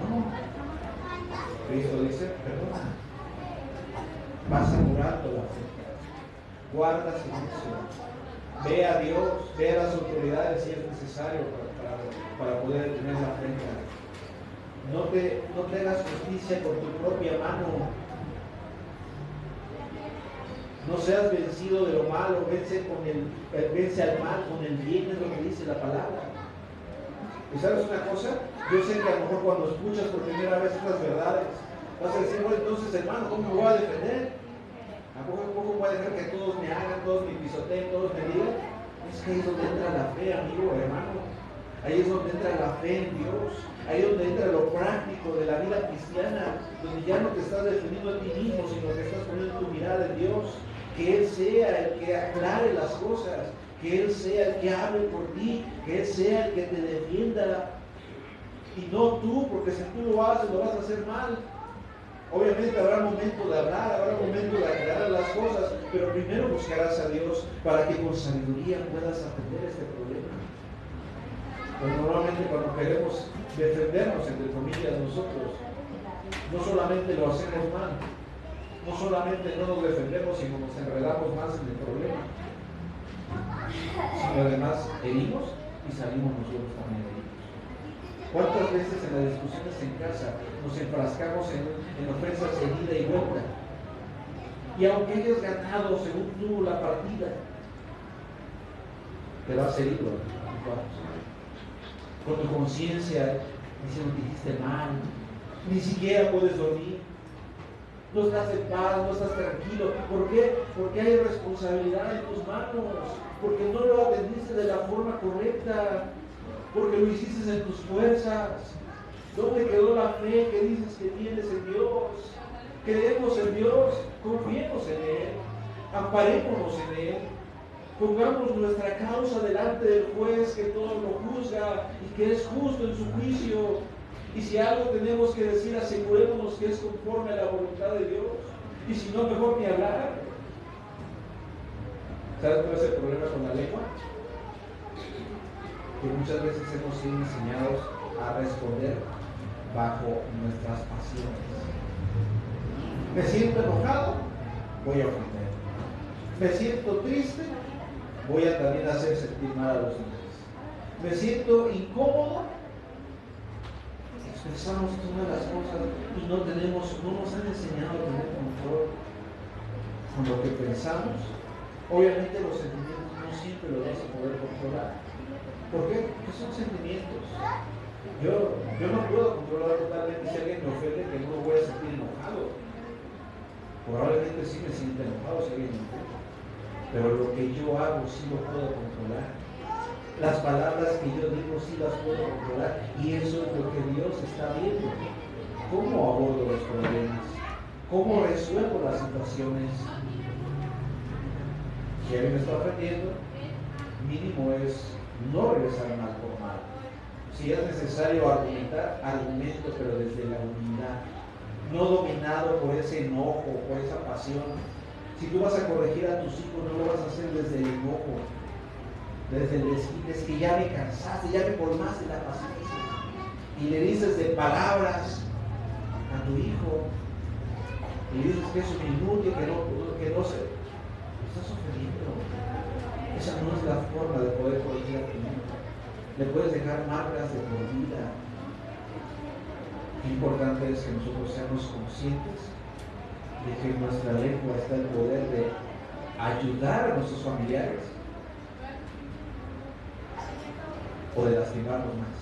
No. Cristo dice, perdona. Vas a curar la afrenta. Guarda silencio. Ve a Dios, ve a las autoridades si es necesario para poder detener la afrenta. No te hagas justicia con tu propia mano. No seas vencido de lo malo, vence al mal con el bien, es lo que dice la palabra. ¿Y sabes una cosa? Yo sé que a lo mejor cuando escuchas por primera vez estas verdades, vas a decir, bueno, entonces hermano, ¿cómo me voy a defender? ¿A poco voy a dejar que todos me hagan, todos me pisoteen, todos me digan? Es que ahí es donde entra la fe, amigo, hermano. Ahí es donde entra la fe en Dios. Ahí es donde entra lo práctico de la vida cristiana, donde ya no te estás defendiendo a ti mismo, sino que estás poniendo tu mirada en Dios. Que Él sea el que aclare las cosas, que Él sea el que hable por ti, que Él sea el que te defienda. Y no tú, porque si tú lo haces, lo vas a hacer mal. Obviamente habrá momento de hablar, habrá momento de aclarar las cosas, pero primero buscarás a Dios para que con sabiduría puedas atender este problema. Pues normalmente cuando queremos defendernos, entre comillas, nosotros, no solamente lo hacemos mal, no solamente no nos defendemos, sino nos enredamos más en el problema, sino además herimos y salimos nosotros también heridos. ¿Cuántas veces en las discusiones en casa nos enfrascamos en ofensas de ida y vuelta? Y aunque hayas ganado según tú la partida, te vas herido a tu corazón. Con tu conciencia diciendo que hiciste mal, ni siquiera puedes dormir, no estás en paz, no estás tranquilo. ¿Por qué? Porque hay responsabilidad en tus manos, porque no lo atendiste de la forma correcta, porque lo hiciste en tus fuerzas. ¿Dónde quedó la fe que dices que tienes en Dios? Creemos en Dios, confiemos en Él, amparémonos en Él, pongamos nuestra causa delante del juez que todo lo juzga y que es justo en su juicio. Y si algo tenemos que decir, asegurémonos que es conforme a la voluntad de Dios. Y si no, mejor ni hablar. ¿Sabes cuál es el problema con la lengua? Que muchas veces hemos sido enseñados a responder bajo nuestras pasiones. Me siento enojado, voy a ofender. Me siento triste, voy a también hacer sentir mal a los demás. Me siento incómodo, expresamos todas las cosas y no nos han enseñado a tener control con lo que pensamos. Obviamente los sentimientos no siempre los vas a poder controlar. ¿Por qué? Porque son sentimientos. Yo no puedo controlar totalmente si alguien me ofende, que no me voy a sentir enojado. Probablemente sí me sienta enojado si alguien me ofende. Pero lo que yo hago sí lo puedo controlar. Las palabras que yo digo sí las puedo controlar. Y eso es lo que Dios está viendo. ¿Cómo abordo los problemas? ¿Cómo resuelvo las situaciones? Si alguien me está ofendiendo, mínimo es no regresar mal por mal. Si es necesario argumentar, argumento, pero desde la humildad, no dominado por ese enojo, por esa pasión. Si tú vas a corregir a tus hijos, no lo vas a hacer desde el enojo, desde el desquite, es que ya me cansaste, ya me colmaste la paciencia. Y le dices de palabras a tu hijo, y le dices que es un inútil, que no se... Estás ofendiendo. Esa no es la forma de poder corregir a tu hijo. Le puedes dejar marcas de por vida. Qué importante es que nosotros seamos conscientes de que en nuestra lengua está el poder de ayudar a nuestros familiares o de lastimarlos más.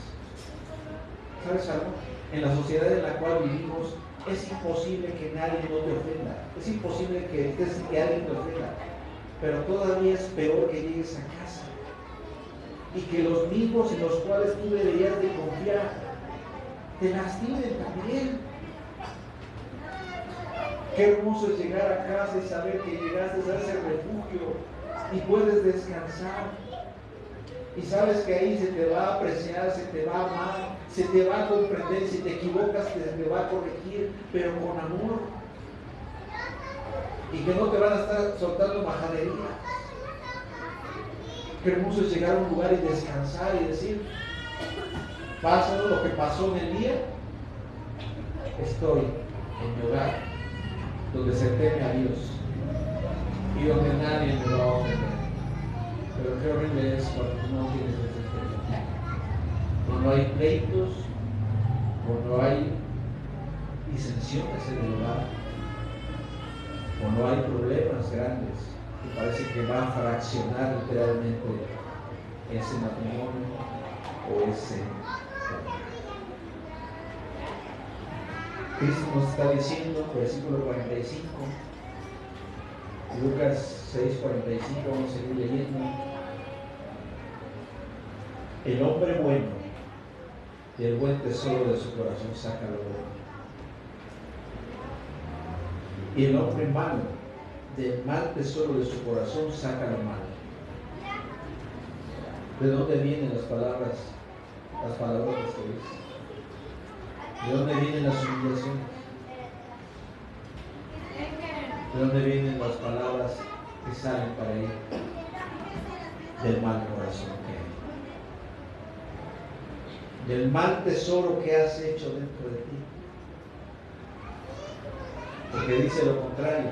¿Sabes algo? En la sociedad en la cual vivimos es imposible que nadie no te ofenda. Es imposible que alguien te ofenda. Pero todavía es peor que llegues a casa y que los mismos en los cuales tú deberías de confiar te lastimen también. Qué hermoso es llegar a casa y saber que llegaste a ese refugio y puedes descansar. Y sabes que ahí se te va a apreciar, se te va a amar, se te va a comprender. Si te equivocas, se te va a corregir, pero con amor. Y que no te van a estar soltando majaderías. Qué hermoso es llegar a un lugar y descansar y decir, pasó lo que pasó en el día, estoy en mi hogar, donde se teme a Dios y donde nadie me va a ofender. Pero qué horrible es cuando no tienes ese experiencia. Cuando hay pleitos, cuando hay disensiones en el hogar, cuando hay problemas grandes, que parece que va a fraccionar literalmente ese matrimonio o ese hogar. Cristo nos está diciendo, versículo 45, Lucas 6:45, vamos a seguir leyendo. El hombre bueno del buen tesoro de su corazón saca lo bueno, y el hombre malo del mal tesoro de su corazón saca lo malo. ¿De dónde vienen las palabras que dice? ¿De dónde vienen las humillaciones? ¿De dónde vienen las palabras que salen para él? Del mal corazón que hay. Del mal tesoro que has hecho dentro de ti. Porque dice lo contrario.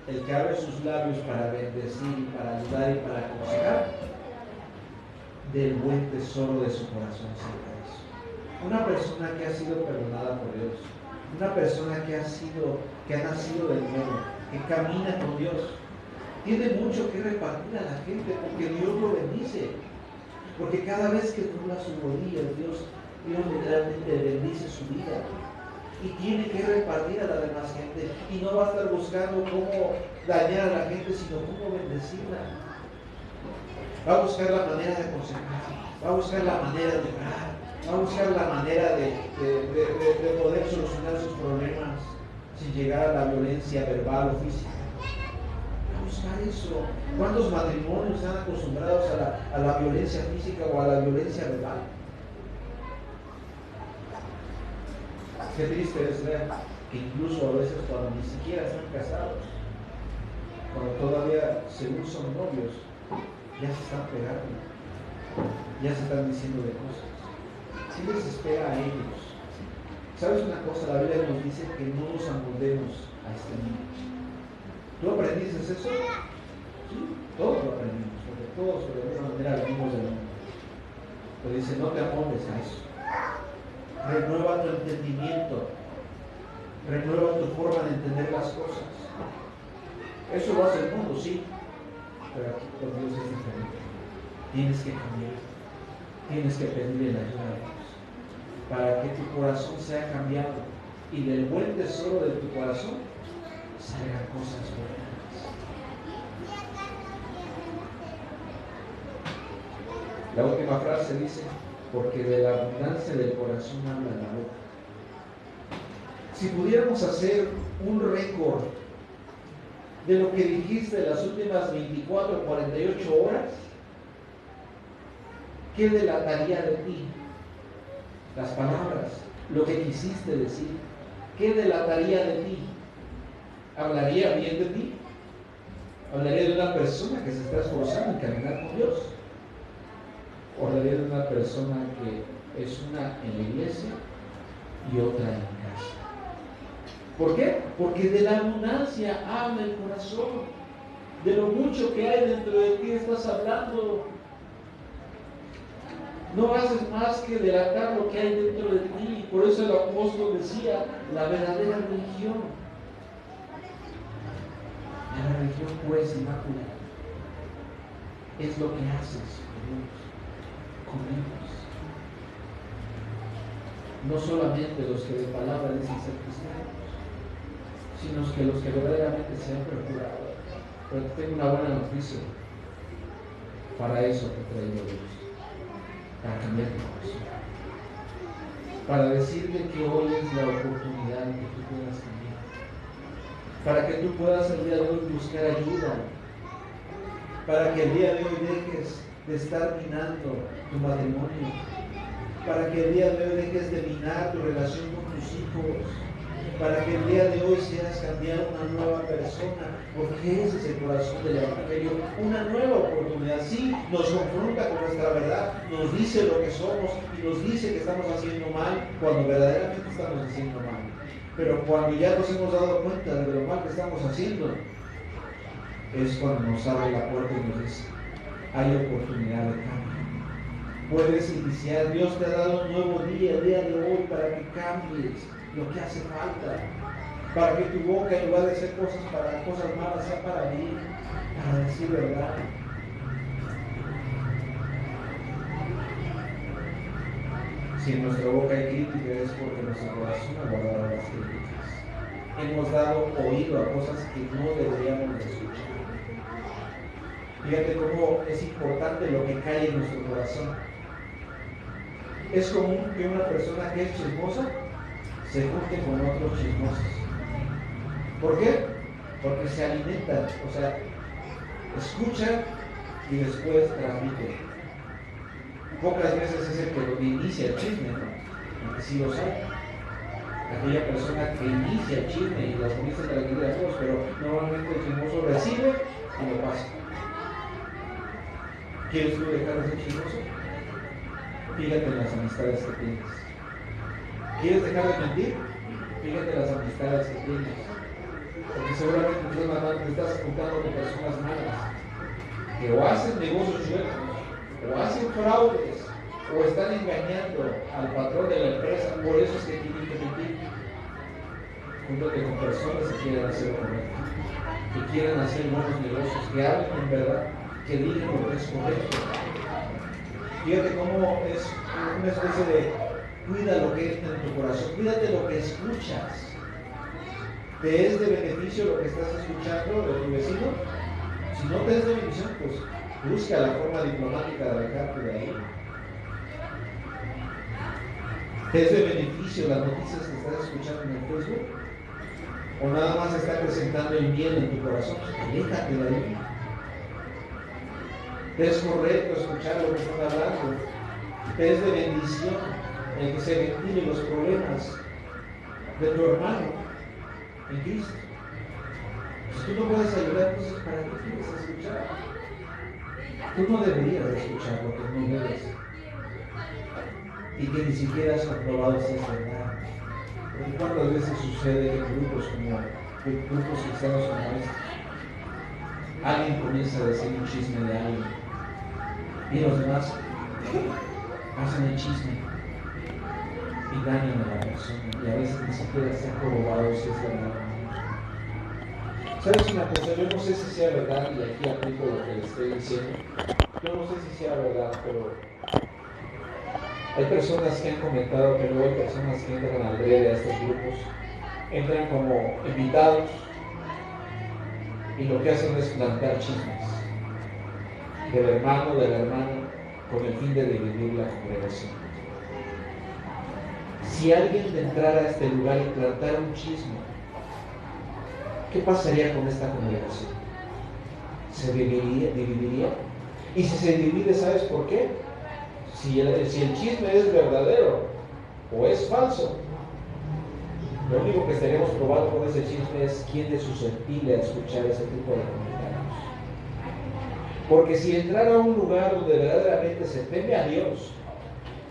El que abre sus labios para bendecir y para ayudar y para aconsejar, del buen tesoro de su corazón saca eso. Una persona que ha sido perdonada por Dios, una persona que ha nacido de nuevo, que camina con Dios, tiene mucho que repartir a la gente porque Dios lo bendice. Porque cada vez que dobla sus rodillas, Dios literalmente bendice su vida. Y tiene que repartir a la demás gente. Y no va a estar buscando cómo dañar a la gente, sino cómo bendecirla. Va a buscar la manera de aconsejar, va a buscar la manera de orar, va a buscar la manera de poder solucionar sus problemas sin llegar a la violencia verbal o física. Va a buscar eso. ¿Cuántos matrimonios están acostumbrados a la violencia física o a la violencia verbal? Qué triste es ver que incluso a veces cuando ni siquiera están casados, cuando todavía según son novios, ya se están pegando, ya se están diciendo de cosas. ¿Qué les espera a ellos? ¿Sabes una cosa? La Biblia nos dice que no nos amoldemos a este mundo. ¿Tú aprendiste eso? Sí, todos lo aprendimos, porque todos de alguna manera venimos del mundo. Pero dice, no te amoldes a eso. Renueva tu entendimiento, renueva tu forma de entender las cosas. Eso lo hace el mundo, sí, pero aquí con Dios es diferente. Tienes que cambiar, tienes que pedirle la ayuda a Dios para que tu corazón sea cambiado y del buen tesoro de tu corazón salgan cosas buenas. La última frase dice, porque de la abundancia del corazón habla la boca. Si pudiéramos hacer un récord de lo que dijiste en las últimas 24 o 48 horas, ¿qué delataría de ti? Las palabras, lo que quisiste decir, ¿qué delataría de ti? ¿Hablaría bien de ti? ¿Hablaría de una persona que se está esforzando en caminar con Dios? ¿O hablaría de una persona que es una en la iglesia y otra en casa? ¿Por qué? Porque de la abundancia habla el corazón. De lo mucho que hay dentro de ti estás hablando. No haces más que delatar lo que hay dentro de ti. Por eso el apóstol decía, la verdadera religión. La religión pura es inmaculada. Es lo que haces con Dios. no solamente los que de palabra dicen ser cristianos, sino que los que verdaderamente se han procurado. Pero tengo una buena noticia. Para eso te traigo Dios, para cambiar tu corazón, para decirte que hoy es la oportunidad que tú puedas cambiar, para que tú puedas el día de hoy buscar ayuda, para que el día de hoy dejes de estar minando tu matrimonio, para que el día de hoy dejes de minar tu relación con tus hijos, para que el día de hoy seas cambiar una nueva persona, porque ese es el corazón del Evangelio, una nueva oportunidad. Sí, nos confronta con nuestra verdad, nos dice lo que somos y nos dice que estamos haciendo mal cuando verdaderamente estamos haciendo mal. Pero cuando ya nos hemos dado cuenta de lo mal que estamos haciendo, es cuando nos abre la puerta y nos dice, hay oportunidad de cambio. Puedes iniciar, Dios te ha dado un nuevo día, el día de hoy, para que cambies lo que hace falta, para que tu boca, en lugar de hacer cosas malas, sea para bien, para decir verdad. Si en nuestra boca hay crítica, es porque nuestro corazón ha guardado las críticas. Hemos dado oído a cosas que no deberíamos de escuchar. Fíjate cómo es importante lo que cae en nuestro corazón. Es común que una persona que es chismosa se junte con otros chismosos. ¿Por qué? Porque se alimentan, o sea, escuchan y después transmiten. Pocas veces es el que lo inicia el chisme, ¿no? Aunque sí lo sabe. Aquella persona que inicia el chisme y las comienza a transmitir a todos, pero normalmente el chismoso recibe y lo pasa. ¿Quieres tú dejar de ser chismoso? Fíjate en las amistades que tienes. ¿Quieres dejar de mentir? Fíjate en las amistades que tienes. Porque seguramente te estás juntando con personas malas, que o hacen negocios chuecos, o hacen fraudes, o están engañando al patrón de la empresa. Por eso es que tienen que mentir. Júntate con personas que quieran hacer lo correcto, que quieran hacer buenos negocios, que hablen en verdad, que digan lo que es correcto. Fíjate cómo es una especie de cuida lo que entra en tu corazón, cuídate lo que escuchas. ¿Te es de beneficio lo que estás escuchando de tu vecino? Si no te es de beneficio, pues busca la forma diplomática de alejarte de ahí. ¿Te es de beneficio las noticias que estás escuchando en el Facebook? ¿O nada más está acrecentando el miedo en tu corazón? Aléjate de ahí. ¿Te es correcto escuchar lo que están hablando? ¿Te es de bendición el que se ventilen los problemas de tu hermano en Cristo? Si tú no puedes ayudar, entonces ¿para qué quieres escuchar? Tú no deberías escuchar lo que no debes y que ni siquiera has comprobado si es verdad. Porque cuántas veces sucede que grupos cristianos como este, alguien comienza a decir un chisme de alguien y los demás hacen el chisme y dañan a la persona, y a veces ni siquiera se ha corroborado si es verdad. ¿Sabes una cosa? Yo no sé si sea verdad, y aquí aplico lo que le estoy diciendo. Yo no sé si sea verdad, pero hay personas que han comentado que luego hay personas que entran al breve a estos grupos, entran como invitados y lo que hacen es plantar chismes del hermano, de la hermana, con el fin de dividir la congregación. Si alguien entrara a este lugar y plantara un chisme, ¿qué pasaría con esta congregación? ¿Se dividiría? Y si se divide, ¿sabes por qué? Si el chisme es verdadero o es falso, lo único que estaríamos probando con ese chisme es quién es susceptible a escuchar ese tipo de comentarios. Porque si entrar a un lugar donde verdaderamente se teme a Dios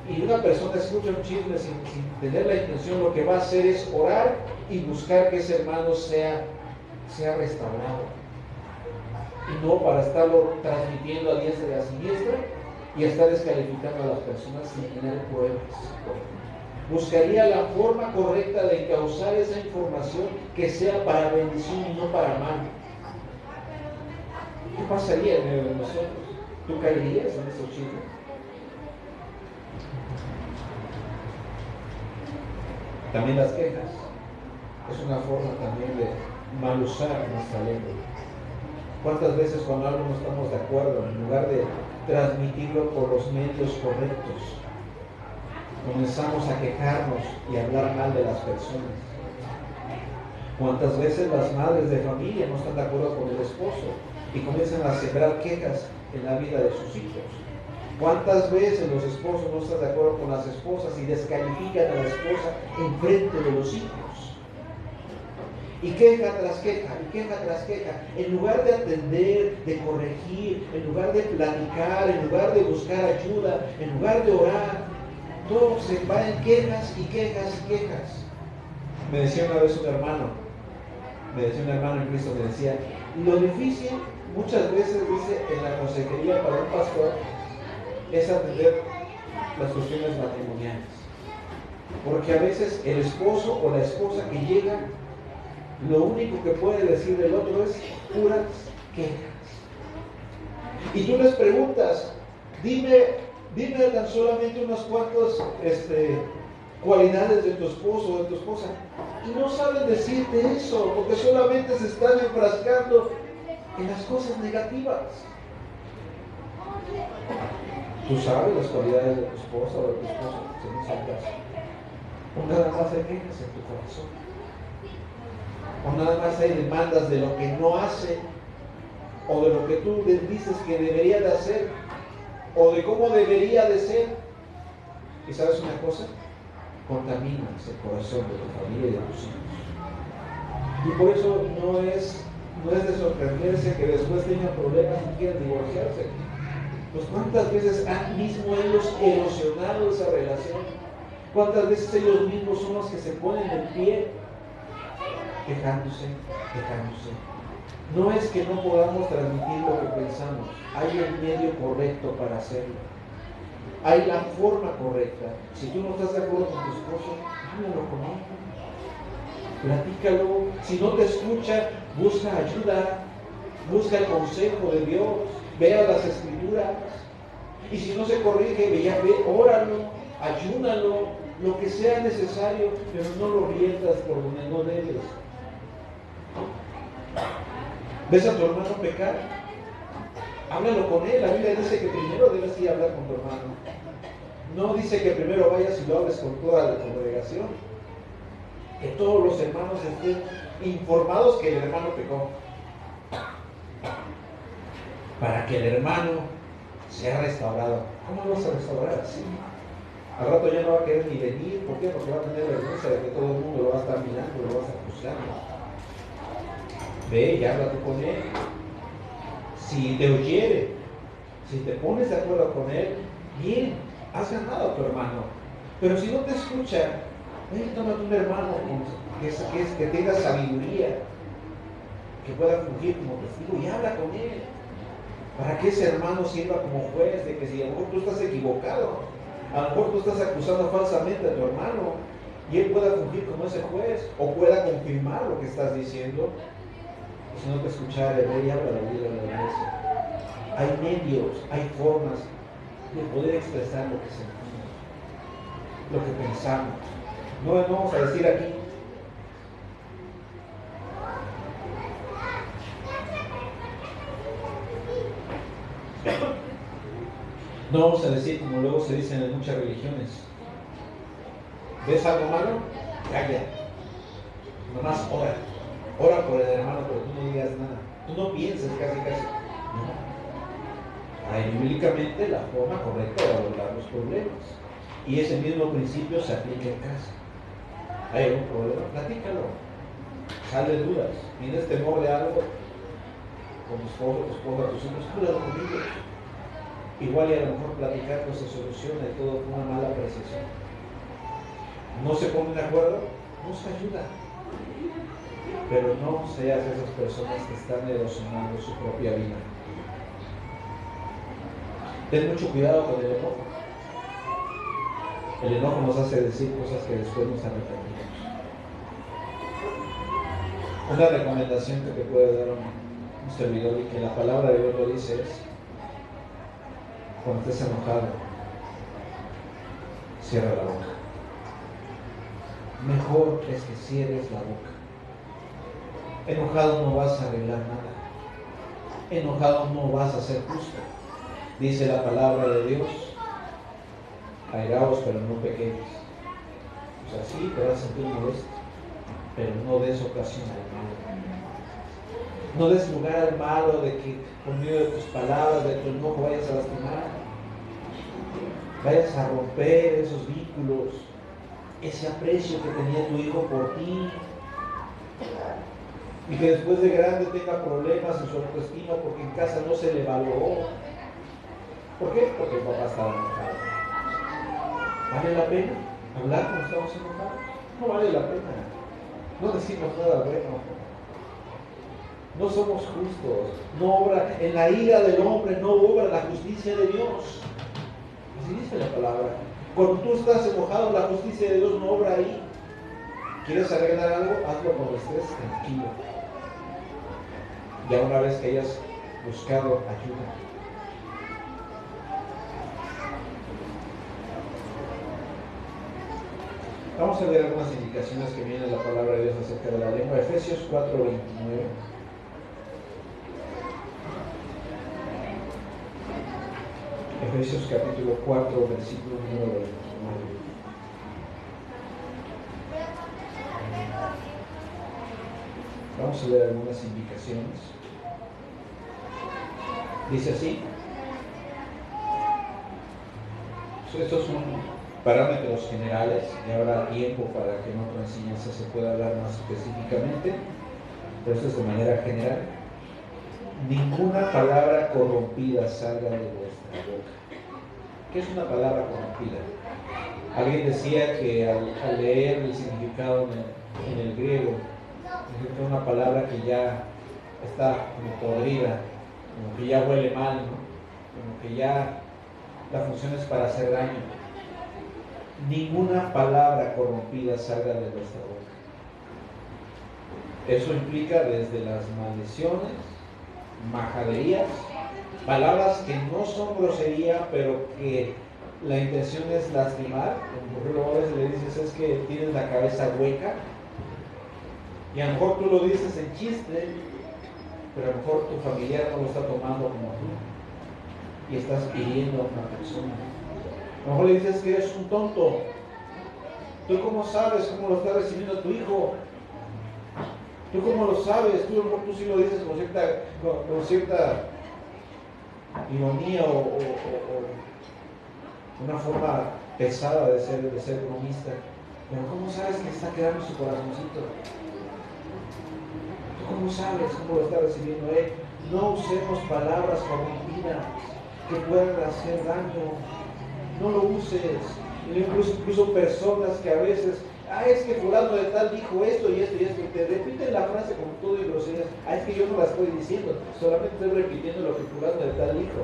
y una persona escucha un chisme sin tener la intención, lo que va a hacer es orar y buscar que ese hermano sea restaurado. Y no para estarlo transmitiendo a diestra y a siniestra y estar descalificando a las personas sin tener pruebas. Buscaría la forma correcta de encauzar esa información que sea para bendición y no para mal. ¿Qué pasaría en medio de nosotros? ¿Tú caerías en esos chismes? También las quejas es una forma también de mal usar nuestra lengua. ¿Cuántas veces cuando algo no estamos de acuerdo, en lugar de transmitirlo por los medios correctos, comenzamos a quejarnos y a hablar mal de las personas? ¿Cuántas veces las madres de familia no están de acuerdo con el esposo y comienzan a sembrar quejas en la vida de sus hijos? ¿Cuántas veces los esposos no están de acuerdo con las esposas y descalifican a la esposa en frente de los hijos? Y queja tras queja, y queja tras queja. En lugar de atender, de corregir, en lugar de platicar, en lugar de buscar ayuda, en lugar de orar, todo se va en quejas y quejas y quejas. Me decía una vez un hermano en Cristo, me decía, lo difícil muchas veces, dice, en la consejería para un pastor, es atender las cuestiones matrimoniales. Porque a veces el esposo o la esposa que llega, lo único que puede decir del otro es puras quejas. Y tú les preguntas, dime tan solamente unas cuantas cualidades de tu esposo o de tu esposa, y no saben decirte eso, porque solamente se están enfrascando en las cosas negativas. Tú sabes las cualidades de tu esposa o de tu esposo, según sea el caso. O nada más hay quejas en tu corazón. O nada más hay demandas de lo que no hace, o de lo que tú le dices que debería de hacer, o de cómo debería de ser. ¿Y sabes una cosa? Contaminas el corazón de tu familia y de tus hijos. Y por eso no es de sorprenderse que después tengan problemas y quieran divorciarse. Pues cuántas veces han mismo ellos erosionado esa relación, cuántas veces ellos mismos son los que se ponen en pie quejándose. No es que no podamos transmitir lo que pensamos, hay el medio correcto para hacerlo, hay la forma correcta. Si tú no estás de acuerdo con tu esposo, háblalo con él, platícalo. Si no te escucha, busca ayuda, busca el consejo de Dios, vea las escrituras. Y si no se corrige, óralo, ayúdalo, lo que sea necesario, pero no lo riendas por donde no debes. ¿Ves a tu hermano pecar? Háblalo con él. La Biblia dice que primero debes ir a hablar con tu hermano. No dice que primero vayas y lo hables con toda la congregación. Que todos los hermanos estén informados que el hermano pecó, para que el hermano sea restaurado. ¿Cómo lo vas a restaurar así? Al rato ya no va a querer ni venir. ¿Por qué? Porque va a tener vergüenza de que todo el mundo lo va a estar mirando, lo vas a juzgar. Ve y habla tú con él. Si te oyere, si te pones de acuerdo con él, bien, has ganado a tu hermano. Pero si no te escucha, tómate un hermano que tenga sabiduría, que pueda fungir como testigo, y habla con él, para que ese hermano sirva como juez de que si a lo mejor tú estás equivocado, a lo mejor tú estás acusando falsamente a tu hermano, y él pueda fungir como ese juez, o pueda confirmar lo que estás diciendo. Y si no te escuchara, ve y habla la vida de la iglesia. Hay medios, hay formas de poder expresar lo que sentimos, lo que pensamos. No vamos a decir aquí, no vamos a decir como luego se dicen en muchas religiones, ¿ves algo malo? Calla, nomás ora por el hermano, pero tú no digas nada, tú no pienses casi, no. Hay bíblicamente la forma correcta de abordar los problemas, y ese mismo principio se aplica en casa. ¿Hay algún problema? Platícalo, sal de dudas, tienes temor de algo con tu esposo, tu esposa, tus hijos, háblalo con ellos. Igual y a lo mejor platicar no se soluciona y todo con una mala apreciación. No se ponen de acuerdo, busca ayuda. Pero no seas esas personas que están erosionando su propia vida. Ten mucho cuidado con el enojo. El enojo nos hace decir cosas que después nos arrepentimos. Una recomendación que te puede dar un servidor, y que la palabra de Dios lo dice, es: cuando estés enojado, cierra la boca. mejor es que cierres la boca. Enojado no vas a arreglar nada. Enojado no vas a ser justo. Dice la palabra de Dios: airaos, pero no pequéis. O sea, sí, te vas a sentir molesto, pero no des ocasión al malo. No des lugar al malo de que por medio de tus palabras, de tu enojo, vayas a lastimar, vayas a romper esos vínculos, ese aprecio que tenía tu hijo por ti, y que después de grande tenga problemas en su autoestima porque en casa no se le valoró. ¿Por qué? Porque el papá estaba enojado. ¿Vale la pena hablar cuando estamos enojados? No vale la pena. No decimos nada bueno. No somos justos. No obra, en la ira del hombre no obra la justicia de Dios. Así dice la palabra. Cuando tú estás enojado, la justicia de Dios no obra ahí. ¿Quieres arreglar algo? Hazlo cuando estés tranquilo. Ya una vez que hayas buscado ayuda. Vamos a ver algunas indicaciones que viene la palabra de Dios acerca de la lengua. Efesios 4:29. Efesios capítulo 4, versículo número 29. Vamos a ver algunas indicaciones. Dice así. Estos son parámetros generales y habrá tiempo para que en otra enseñanza se pueda hablar más específicamente, pero esto es de manera general. Ninguna palabra corrompida salga de vuestra boca. ¿Qué es una palabra corrompida? Alguien decía que al leer el significado en el griego, es una palabra que ya está como podrida, como que ya huele mal, ¿no? Como que ya la función es para hacer daño. Ninguna palabra corrompida salga de nuestra boca. Eso implica desde las maldiciones, majaderías, palabras que no son grosería, pero que la intención es lastimar. Por ejemplo, a veces le dices: es que tienes la cabeza hueca, y a lo mejor tú lo dices en chiste, pero a lo mejor tu familiar no lo está tomando como tú y estás hiriendo a una persona. A lo mejor le dices que eres un tonto. ¿Tú cómo sabes cómo lo está recibiendo tu hijo? ¿Tú cómo lo sabes? Tú sí lo dices con cierta ironía o una forma pesada de ser bromista. Pero ¿cómo sabes que está quedando su corazoncito? ¿Tú cómo sabes cómo lo está recibiendo él? No usemos palabras corrompidas que puedan hacer daño. No lo uses. Incluso personas que a veces: es que fulano de tal dijo esto y esto y esto, y te repiten la frase con todo y groserías. Es que yo no la estoy diciendo, solamente estoy repitiendo lo que fulano de tal dijo.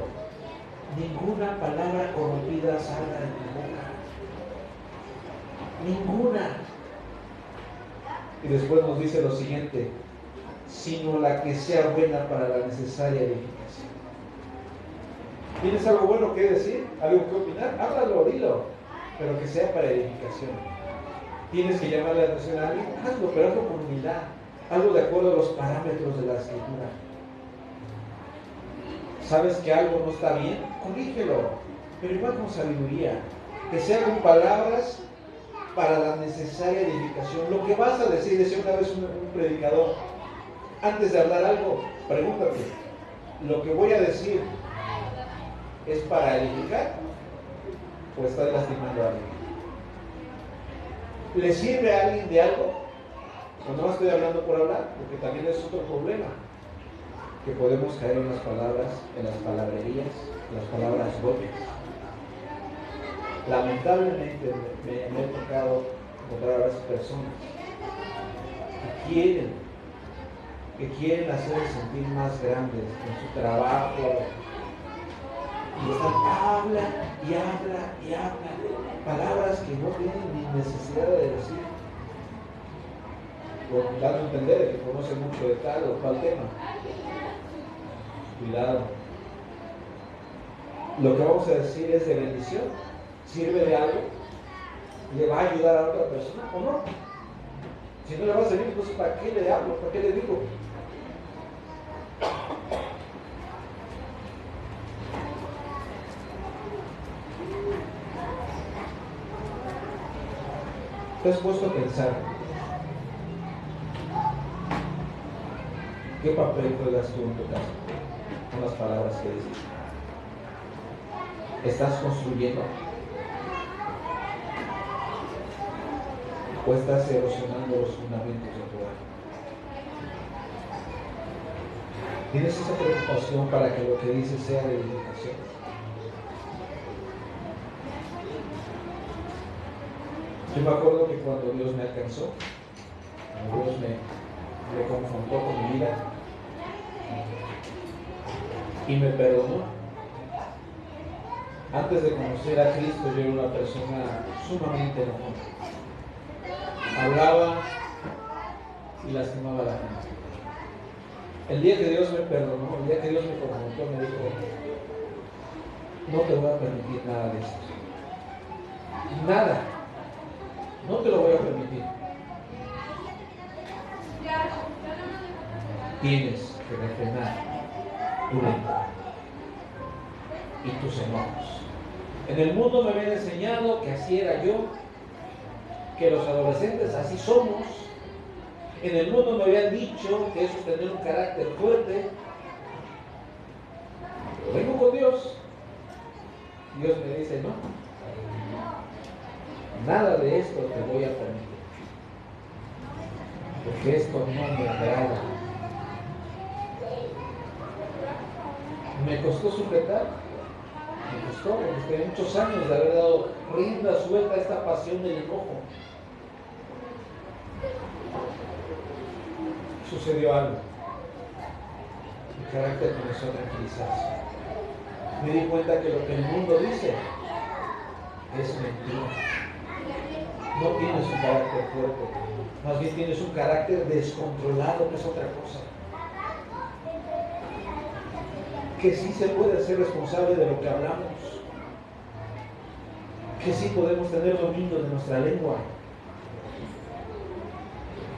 Ninguna palabra corrompida salga de tu boca. Ninguna. Y después nos dice lo siguiente: sino la que sea buena para la necesaria edificación. ¿Tienes algo bueno que decir? ¿Algo que opinar? Háblalo, dilo, pero que sea para edificación. ¿Tienes que llamarle la atención a alguien? Hazlo, pero hazlo con humildad. Hazlo de acuerdo a los parámetros de la Escritura. ¿Sabes que algo no está bien? Corrígelo, pero igual con sabiduría. Que sea con palabras para la necesaria edificación. Lo que vas a decir, decía una vez un predicador, antes de hablar algo, pregúntate: ¿lo que voy a decir es para edificar o está lastimando a alguien? ¿Le sirve a alguien de algo? O no estoy hablando por hablar, porque también es otro problema, que podemos caer en las palabras, en las palabrerías, en las palabras dobles. Lamentablemente me he tocado encontrar a esas personas que quieren hacerse sentir más grandes en su trabajo, y están habla palabras que no tienen ni necesidad de decir, por dando a entender que conocen mucho de tal o cual tema. Cuidado. Lo que vamos a decir es de bendición. ¿Sirve de algo? ¿Le va a ayudar a otra persona o no? Si no le va a servir, entonces ¿para qué le hablo? ¿Para qué le digo? ¿Te has puesto a pensar qué papel juegas tú en tu casa con las palabras que dices? ¿Estás construyendo? ¿O estás erosionando los fundamentos de tu alma? ¿Tienes esa preocupación para que lo que dices sea de edificación? Yo me acuerdo que cuando Dios me alcanzó, cuando Dios me confrontó con mi vida y me perdonó. Antes de conocer a Cristo, yo era una persona sumamente enojona. Hablaba y lastimaba a la gente. El día que Dios me perdonó, el día que Dios me confrontó, me dijo: no te voy a permitir nada de esto. Nada. No te lo voy a permitir. Tienes que refrenar tu lengua y tus enojos. En el mundo me habían enseñado que así era yo, que los adolescentes así somos. En el mundo me habían dicho que eso es tener un carácter fuerte. Pero vengo con Dios. Dios me dice: no, nada de esto te voy a permitir, porque esto no me agrada. Me costó sujetar, me costó, porque muchos años de haber dado rienda suelta a esta pasión del enojo. Sucedió algo. Mi carácter comenzó a tranquilizarse. Me di cuenta que lo que el mundo dice es mentira. No tienes un carácter fuerte, más bien tienes un carácter descontrolado, que es otra cosa. Que sí se puede ser responsable de lo que hablamos, que sí podemos tener dominio de nuestra lengua.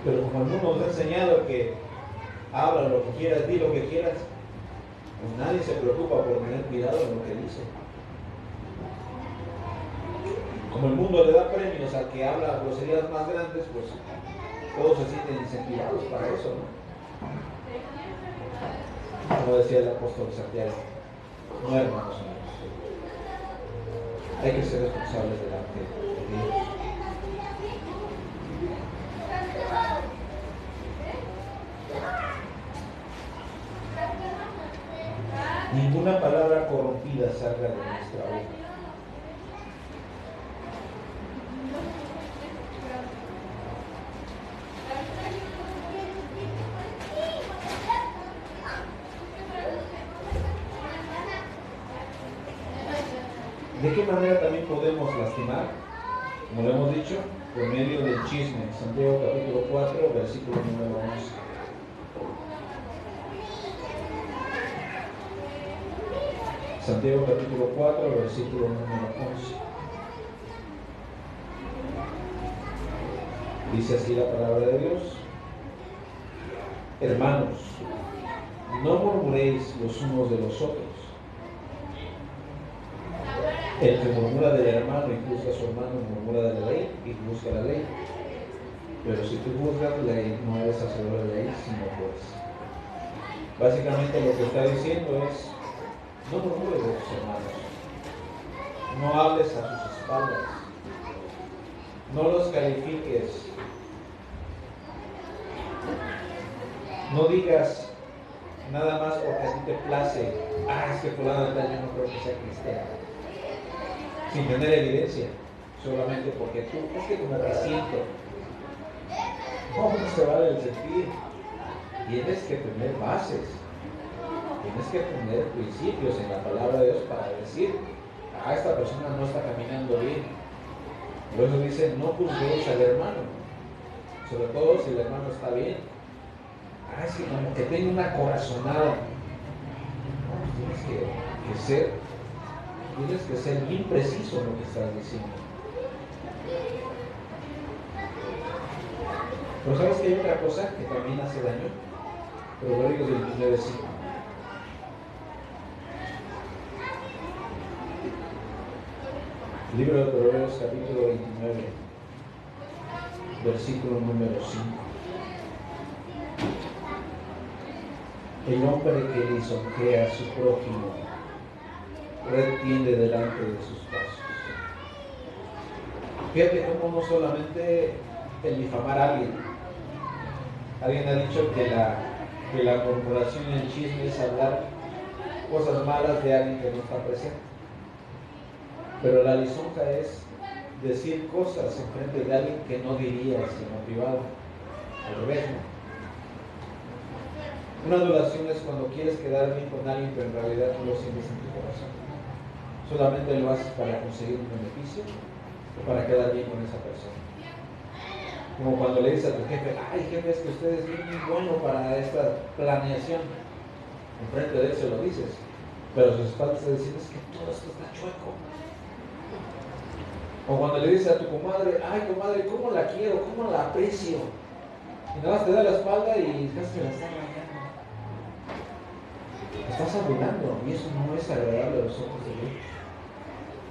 Pero como el mundo nos ha enseñado que habla lo que quieras, di lo que quieras, pues nadie se preocupa por tener cuidado en lo que dice. Como el mundo le da premios al que habla groserías más grandes, pues todos se sienten incentivados para eso, ¿no? Como decía el apóstol Santiago: no, hermanos míos, hay que ser responsables delante de Dios. Ninguna palabra corrompida salga de nuestra boca. ¿De qué manera también podemos lastimar? Como lo hemos dicho, por medio del chisme. Santiago capítulo 4, versículo número 11. Santiago capítulo 4, versículo número 11. Dice así la palabra de Dios: hermanos, no murmuréis los unos de los otros. El que murmura del hermano y juzga a su hermano murmura de la ley y juzga la ley. Pero si tú juzgas la ley, no eres hacedor de la ley, sino juez. Básicamente lo que está diciendo es: no murmures de tus hermanos, no hables a sus espaldas, no los califiques, no digas nada más porque a ti te place: es que fulano de tal yo no creo que sea cristiano, sin tener evidencia, solamente porque tú, es que como te siento. No se vale el sentir. Tienes que tener bases, tienes que tener principios en la palabra de Dios para decir: esta persona no está caminando bien. Por eso dice: no juzguéis al hermano, sobre todo si el hermano está bien. Es que como que tenga una corazonada. No, tienes que ser bien preciso en lo que estás diciendo. Pero ¿sabes que hay otra cosa que también hace daño? Proverbios 29:5. Libro de Proverbios, capítulo 29, versículo número 5. El hombre que lisonjea a su prójimo retiene delante de sus pasos. Fíjate cómo no solamente el difamar a alguien. Alguien ha dicho que la murmuración y el chisme es hablar cosas malas de alguien que no está presente. Pero la lisonja es decir cosas en frente de alguien que no dirías en lo privado. Al revés, ¿no? Una adulación es cuando quieres quedar bien con alguien, pero en realidad no lo sientes en tu corazón. Solamente lo haces para conseguir un beneficio o para quedar bien con esa persona. Como cuando le dices a tu jefe, ay jefe, es que usted es muy bueno para esta planeación. Enfrente de él se lo dices, pero a sus espaldas te dicen, es que todo esto está chueco. O cuando le dices a tu comadre, ay comadre, ¿cómo la quiero? ¿Cómo la aprecio? Y nada más te da la espalda y casi me la está rayando. Estás adulando y eso no es agradable a los ojos de Dios.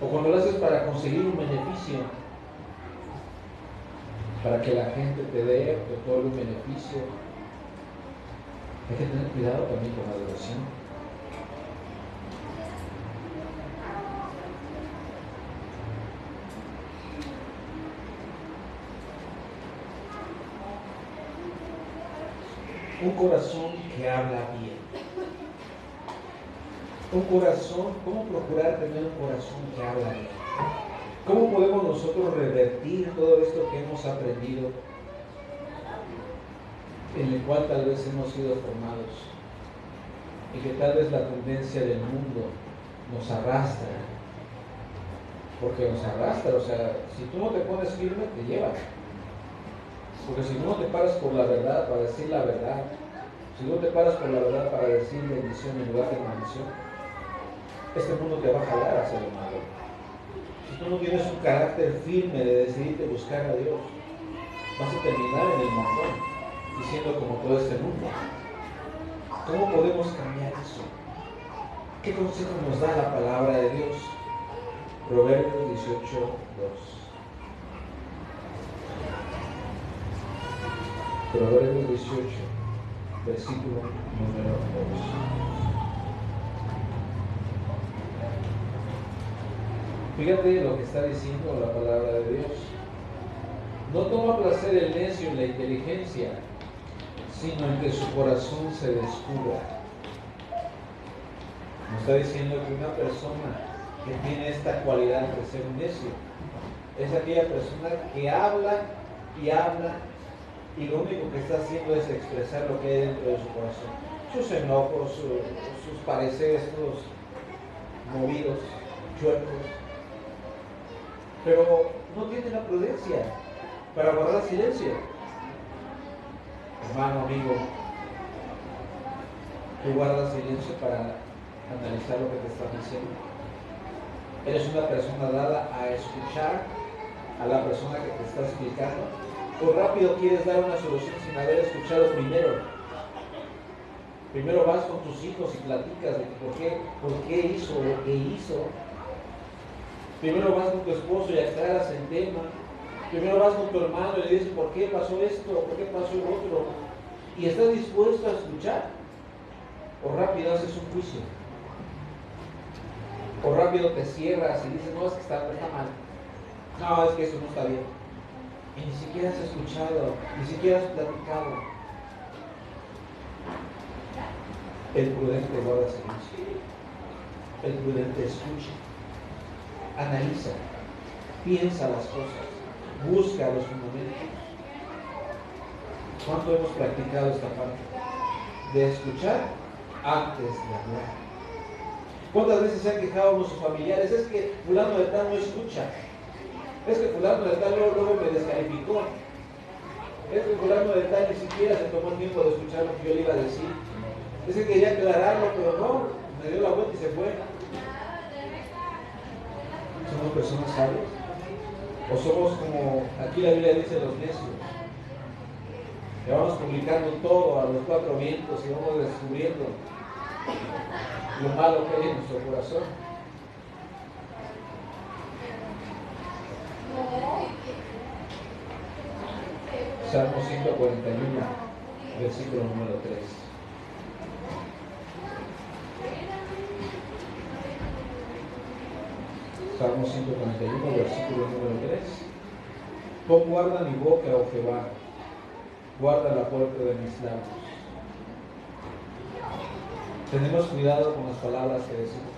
O cuando lo haces para conseguir un beneficio, para que la gente te dé o te otorgue un beneficio. Hay que tener cuidado también con la adoración. Un corazón que habla bien. Un corazón, ¿cómo procurar tener un corazón que habla bien? ¿Cómo podemos nosotros revertir todo esto que hemos aprendido, en el cual tal vez hemos sido formados y que tal vez la tendencia del mundo nos arrastra? Porque nos arrastra, o sea, si tú no te pones firme, te lleva. Porque si no te paras por la verdad, para decir la verdad, si no te paras por la verdad para decir bendición en lugar de maldición, este mundo te va a jalar hacia lo malo. Si tú no tienes un carácter firme de decidirte buscar a Dios, vas a terminar en el montón, diciendo como todo este mundo. ¿Cómo podemos cambiar eso? ¿Qué consejo nos da la palabra de Dios? Proverbios 18:2. Proverbios 18, versículo número 2. Fíjate lo que está diciendo la palabra de Dios. No toma placer el necio en la inteligencia, sino en que su corazón se descubra. Nos está diciendo que una persona que tiene esta cualidad de ser un necio es aquella persona que habla y habla y lo único que está haciendo es expresar lo que hay dentro de su corazón, sus enojos, sus pareceres todos movidos, chuecos, pero no tiene la prudencia para guardar silencio. Hermano, amigo, tú guardas silencio para analizar lo que te están diciendo. Eres una persona dada a escuchar a la persona que te está explicando, o rápido quieres dar una solución sin haber escuchado primero. Primero vas con tus hijos y platicas de por qué hizo lo que hizo. Primero vas con tu esposo y aclaras el tema. Primero vas con tu hermano y le dices por qué pasó esto, por qué pasó el otro. Y estás dispuesto a escuchar. O rápido haces un juicio. O rápido te cierras y dices, no, es que está mal. No, es que eso no está bien. Y ni siquiera has escuchado, ni siquiera has platicado. El prudente guarda silencio. El prudente escucha, analiza, piensa las cosas, busca los fundamentos. ¿Cuánto hemos practicado esta parte? De escuchar antes de hablar. ¿Cuántas veces se han quejado nuestros familiares? Es que fulano de tal no escucha. Es que fulano de tal luego me descalificó. Es que fulano de tal ni siquiera se tomó el tiempo de escuchar lo que yo le iba a decir. Es que quería aclararlo, pero no, me dio la vuelta y se fue. ¿Somos personas sabias? ¿O somos como aquí la Biblia dice los necios? Y vamos publicando todo a los cuatro vientos y vamos descubriendo lo malo que hay en nuestro corazón. Salmo 141, versículo número 3. Salmo 141, versículo número 3. Pon guarda mi boca, oh Jehová, guarda la puerta de mis labios. Tenemos cuidado con las palabras que decimos.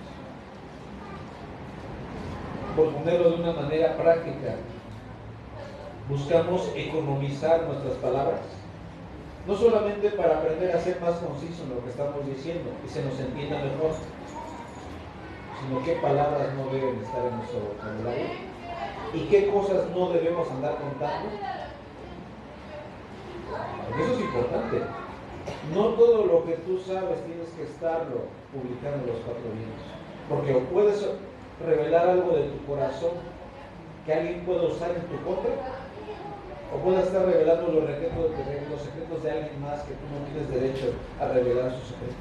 Por ponerlo de una manera práctica, buscamos economizar nuestras palabras, no solamente para aprender a ser más conciso en lo que estamos diciendo y se nos entienda mejor, sino qué palabras no deben estar en nuestro vocabulario y qué cosas no debemos andar contando. Porque eso es importante. No todo lo que tú sabes tienes que estarlo publicando en los cuatro vientos, porque o puedes revelar algo de tu corazón que alguien pueda usar en tu contra, o puedes estar revelando los secretos de alguien más que tú no tienes derecho a revelar sus secretos.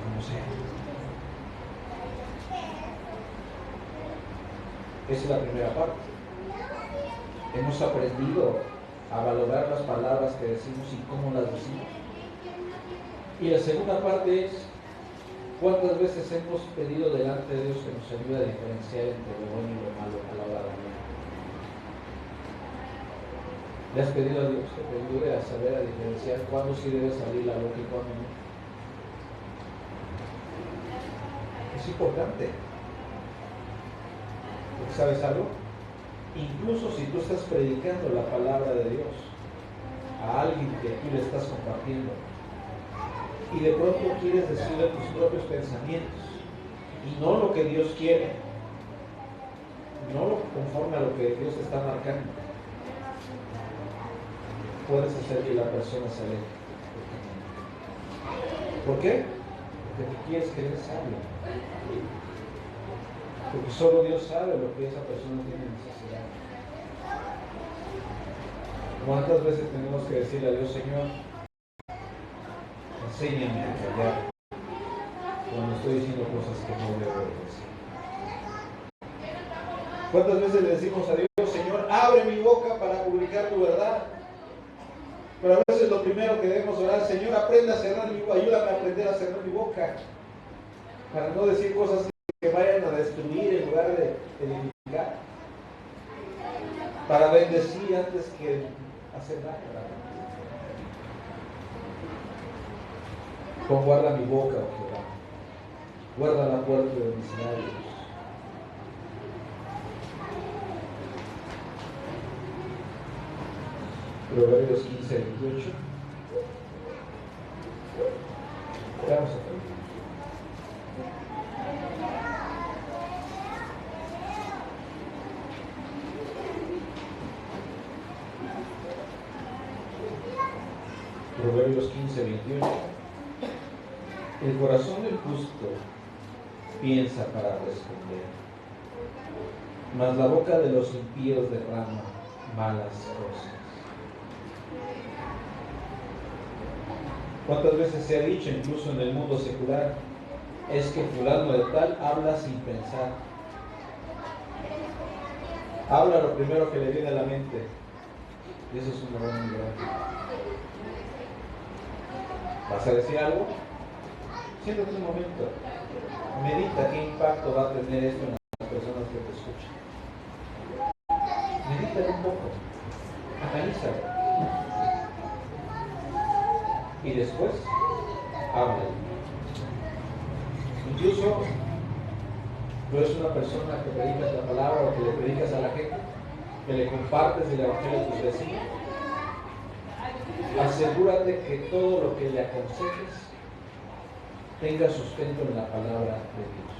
Como sea. Esa es la primera parte. Hemos aprendido a valorar las palabras que decimos y cómo las decimos. Y la segunda parte es cuántas veces hemos pedido delante de Dios que nos ayude a diferenciar entre lo bueno y lo malo a la hora de hablar. ¿Le has pedido a Dios que te ayude a saber a diferenciar cuándo sí debe salir la boca y cuándo no? Es importante. Porque ¿sabes algo? Incluso si tú estás predicando la palabra de Dios a alguien que tú le estás compartiendo y de pronto quieres decirle tus propios pensamientos y no lo que Dios quiere, no lo conforme a lo que Dios te está marcando, puedes hacer que la persona se aleje. ¿Por qué? Porque tú quieres que eres sabio. Porque solo Dios sabe lo que esa persona tiene necesidad. ¿Cuántas veces tenemos que decirle a Dios, Señor, enséñame a callar cuando estoy diciendo cosas que no debo decir? ¿Cuántas veces le decimos a Dios, Señor, abre mi boca para publicar tu verdad? Pero a veces lo primero que debemos orar, Señor, aprende a cerrar mi boca, ayúdame a aprender a cerrar mi boca, para no decir cosas que vayan a destruir en lugar de edificar, para bendecir antes que hacer daño. Pon guarda mi boca, oh Jehová, guarda la puerta de mis labios. Proverbios 15, 28. Vamos a ver. Proverbios 15, 28. El corazón del justo piensa para responder, mas la boca de los impíos derrama malas cosas. ¿Cuántas veces se ha dicho, incluso en el mundo secular, es que fulano de tal habla sin pensar? Habla lo primero que le viene a la mente. Y eso es un error muy grande. ¿Vas a decir algo? Siéntate un momento. Medita qué impacto va a tener esto en las personas que te escuchan. Medita un poco. Analízalo. Y después, habla. Incluso, tú eres una persona que predicas la palabra o que le predicas a la gente, que le compartes el evangelio a tus vecinos. Asegúrate que todo lo que le aconsejes tenga sustento en la palabra de Dios.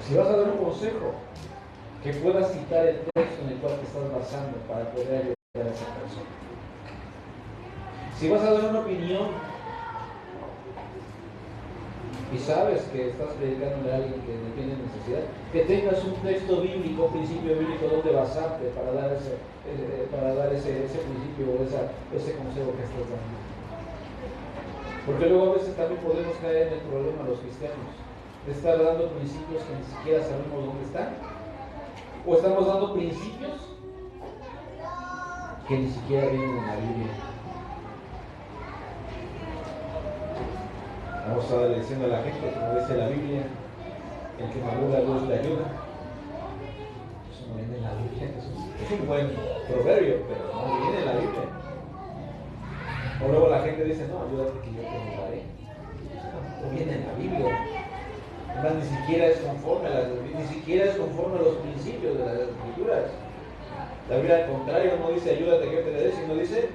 Si vas a dar un consejo, que puedas citar el texto en el cual te estás basando para poder ayudar a esa persona. Si vas a dar una opinión y sabes que estás predicándole a alguien que tiene necesidad, que tengas un texto bíblico, un principio bíblico donde basarte para dar ese principio o ese consejo que estás dando. Porque luego a veces también podemos caer en el problema los cristianos, de estar dando principios que ni siquiera sabemos dónde están, o estamos dando principios que ni siquiera vienen en la Biblia. Vamos a darle diciendo a la gente, como dice la Biblia, el que madura Dios le ayuda. Eso no viene en la Biblia, es un buen proverbio, pero no viene en la Biblia. O luego la gente dice, no, ayúdate que yo te ayudaré. Eso tampoco viene en la Biblia. Además, ni siquiera es conforme a los principios de las Escrituras. La Biblia al contrario no dice ayúdate que yo te daré, sino dice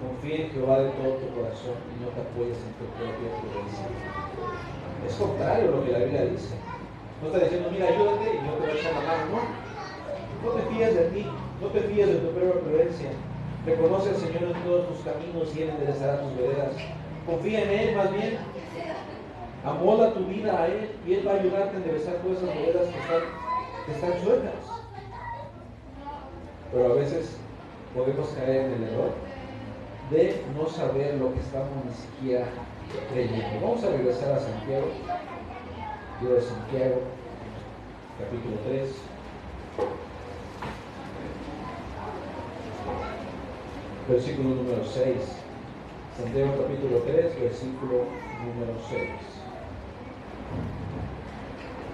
confía en Jehová de todo tu corazón y no te apoyes en tu propia prudencia. Es contrario a lo que la Biblia dice. No está diciendo, mira, ayúdate y yo te voy a echar la mano. No te fíes de ti, no te fíes de tu propia prudencia. Reconoce al Señor en todos tus caminos y Él enderezará tus veredas. Confía en Él más bien. Amolda tu vida a Él y Él va a ayudarte a enderezar todas esas veredas que están sueltas. Pero a veces podemos caer en el error de no saber lo que estamos ni siquiera creyendo. Vamos a regresar a Santiago, libro de Santiago, capítulo 3. Versículo número 6. Santiago capítulo 3, versículo número 6.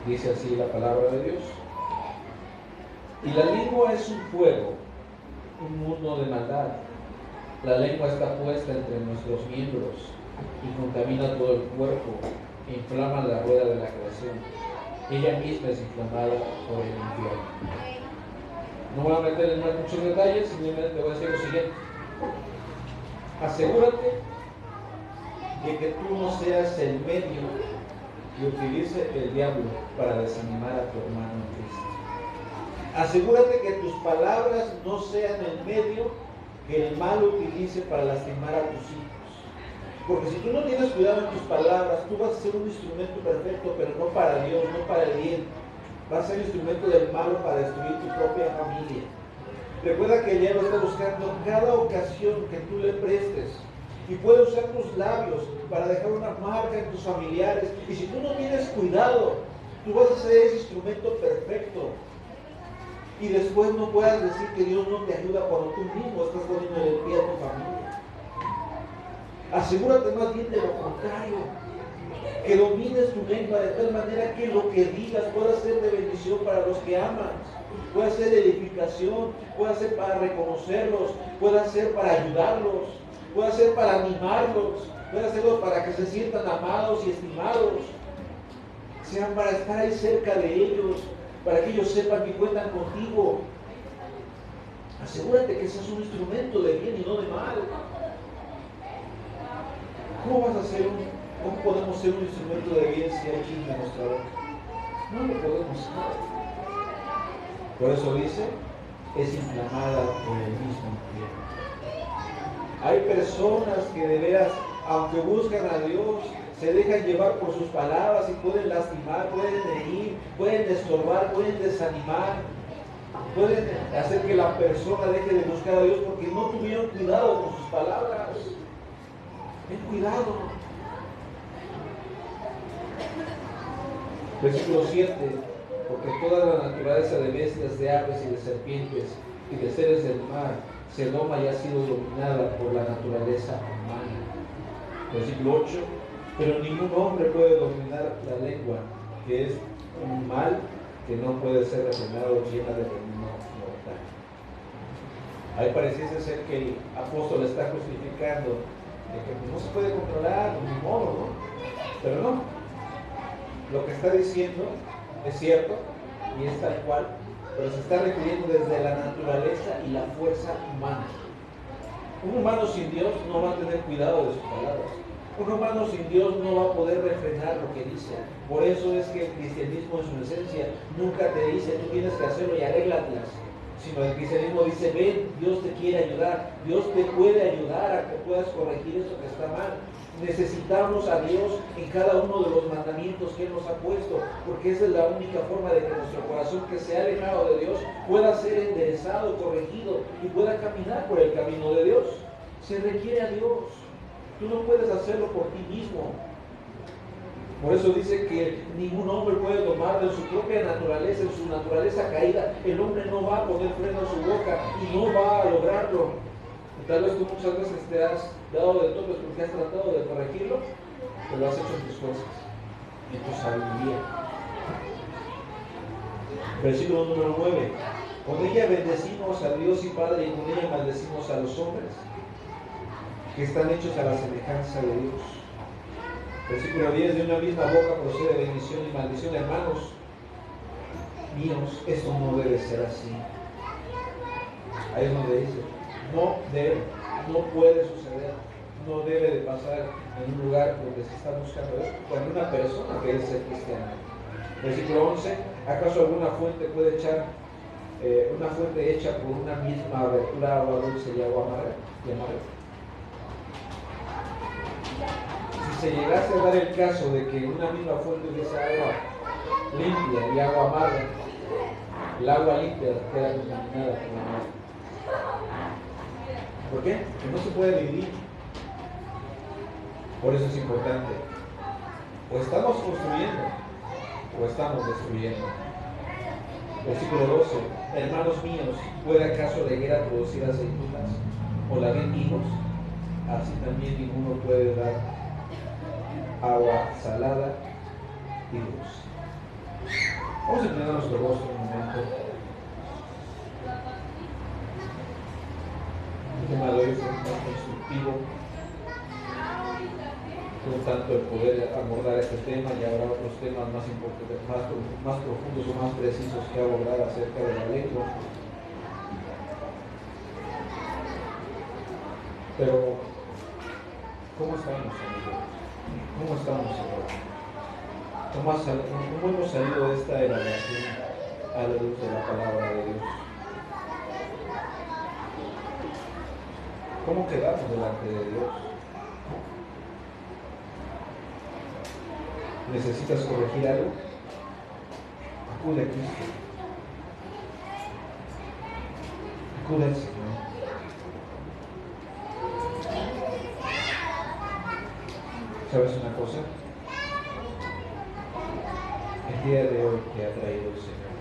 Dice así la palabra de Dios. Y la lengua es un fuego, un mundo de maldad. La lengua está puesta entre nuestros miembros y contamina todo el cuerpo e inflama la rueda de la creación. Ella misma es inflamada por el infierno. No voy a meter en muchos detalles, simplemente te voy a decir lo siguiente. Asegúrate de que tú no seas el medio que utilice el diablo para desanimar a tu hermano en Cristo. Asegúrate que tus palabras no sean el medio que el mal utilice para lastimar a tus hijos. Porque si tú no tienes cuidado en tus palabras, tú vas a ser un instrumento perfecto, pero no para Dios, no para el bien. Vas a ser instrumento del malo para destruir tu propia familia. Recuerda que el diablo está buscando cada ocasión que tú le prestes y puede usar tus labios para dejar una marca en tus familiares. Y si tú no tienes cuidado, tú vas a ser ese instrumento perfecto. Y después no puedas decir que Dios no te ayuda cuando tú mismo estás poniendo el pie a tu familia. Asegúrate más bien de lo contrario, que domines tu lengua de tal manera que lo que digas pueda ser de bendición para los que amas, pueda ser de edificación, pueda ser para reconocerlos, pueda ser para ayudarlos, pueda ser para animarlos, pueda ser para que se sientan amados y estimados, sean para estar ahí cerca de ellos, para que ellos sepan que cuentan contigo. Asegúrate que seas un instrumento de bien y no de mal. ¿Cómo podemos ser un instrumento de bien si hay chisme en nuestra boca? No lo podemos ser. Por eso dice, es inflamada por el mismo infierno. Hay personas que de veras, aunque buscan a Dios, se dejan llevar por sus palabras y pueden lastimar, pueden herir, pueden estorbar, pueden desanimar, pueden hacer que la persona deje de buscar a Dios porque no tuvieron cuidado con sus palabras. Ten cuidado. Versículo 7. Porque toda la naturaleza de bestias, de aves y de serpientes y de seres del mar se doma y ha sido dominada por la naturaleza humana. Versículo 8. Pero ningún hombre puede dominar la lengua, que es un mal que no puede ser refrenado, llena de veneno mortal. Ahí pareciese ser que el apóstol está justificando de que no se puede controlar, ni modo, ¿no? Pero no. Lo que está diciendo es cierto y es tal cual, pero se está refiriendo desde la naturaleza y la fuerza humana. Un humano sin Dios no va a tener cuidado de sus palabras. Un humano sin Dios no va a poder refrenar lo que dice. Por eso es que el cristianismo en su esencia nunca te dice, tú tienes que hacerlo y arréglatelas. sino el cristianismo dice, ven, Dios te quiere ayudar, Dios te puede ayudar a que puedas corregir eso que está mal. Necesitamos a Dios en cada uno de los mandamientos que Él nos ha puesto, porque esa es la única forma de que nuestro corazón que se ha alejado de Dios pueda ser enderezado, corregido y pueda caminar por el camino de Dios. Se requiere a Dios. Tú no puedes hacerlo por ti mismo. Por eso dice que ningún hombre puede tomar de su propia naturaleza, en su naturaleza caída. El hombre no va a poner freno a su boca y no va a lograrlo. Tal vez tú muchas veces te has dado de topes porque has tratado de corregirlo, pero lo has hecho en tus fuerzas, en tu sabiduría. Versículo número 9. Con ella bendecimos a Dios y Padre, y con ella maldecimos a los hombres que están hechos a la semejanza de Dios. Versículo 10. De una misma boca procede bendición y maldición. Hermanos míos, esto no debe ser así. Ahí es donde dice, no debe, no puede suceder, no debe de pasar en un lugar donde se está buscando esto, cuando una persona quiere ser cristiana. Versículo 11. ¿Acaso alguna fuente puede echar, una fuente hecha por una misma abertura, agua dulce y agua amarga? Si se llegase a dar el caso de que una misma fuente hubiese agua limpia y agua amarga, el agua limpia queda contaminada por la amarga. ¿Por qué? Porque no se puede dividir. Por eso es importante. O estamos construyendo o estamos destruyendo. Versículo 12. Hermanos míos, ¿puede acaso la higuera producir aceitunas o la vid higos? Así también ninguno puede dar agua salada y dulce. Vamos a inclinar nuestro rostro un momento. El tema de hoy fue más constructivo, con tanto el poder abordar este tema, y habrá otros temas más importantes, más profundos o más precisos que abordar acerca de la lengua. Pero, ¿cómo estamos, amigos? ¿Cómo estamos, Señor? ¿Cómo hemos salido de esta evaluación a la luz de la palabra de Dios? ¿Cómo quedamos delante de Dios? ¿Necesitas corregir algo? Acude a Cristo. Acude al Señor. ¿Sabes una cosa? El día de hoy te ha traído el Señor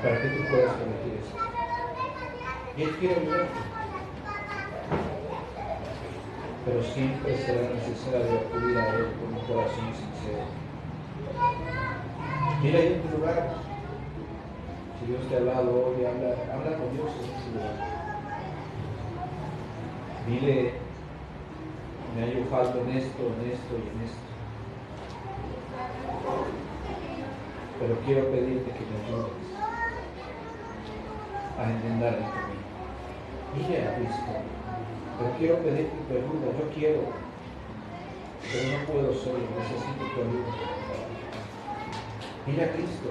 para que tú puedas corregir esto. Y Él quiere ayudarte. Pero siempre será necesario acudir a Él con un corazón sincero. Mira ahí en tu lugar. Si Dios te ha hablado hoy, habla con Dios en ese lugar. Dile, me hallo falto en esto y en esto. Pero quiero pedirte que me ayudes a entender el camino. Dile a Cristo, pero quiero pedirte tu ayuda, yo quiero, pero no puedo solo, necesito tu ayuda. Dile a Cristo.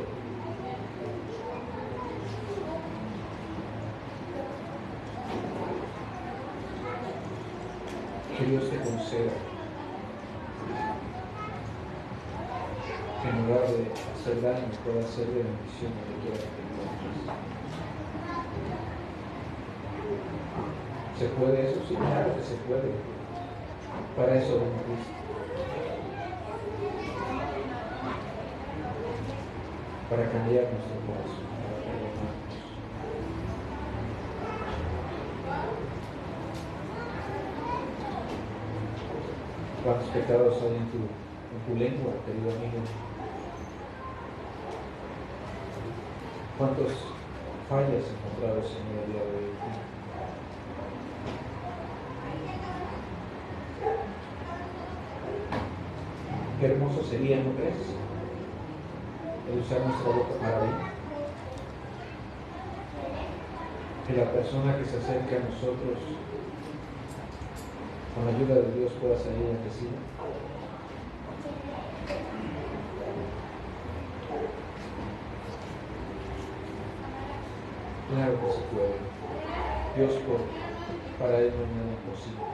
Que Dios te conceda que en lugar de hacer daño pueda ser de bendición donde quiera que te encuentres. ¿Se puede eso? Sí, claro que se puede. Para eso ven a Cristo. Para cambiar nuestro corazón, para perdonarnos. ¿Cuántos pecados hay en tu lengua, querido amigo? ¿Cuántas fallas encontrados en el día de hoy? Qué hermoso sería, ¿no crees? El usar nuestra boca para bien. Que la persona que se acerque a nosotros con la ayuda de Dios pueda salir bendecida. Claro que se puede. Dios puede. Para Él no hay nada imposible.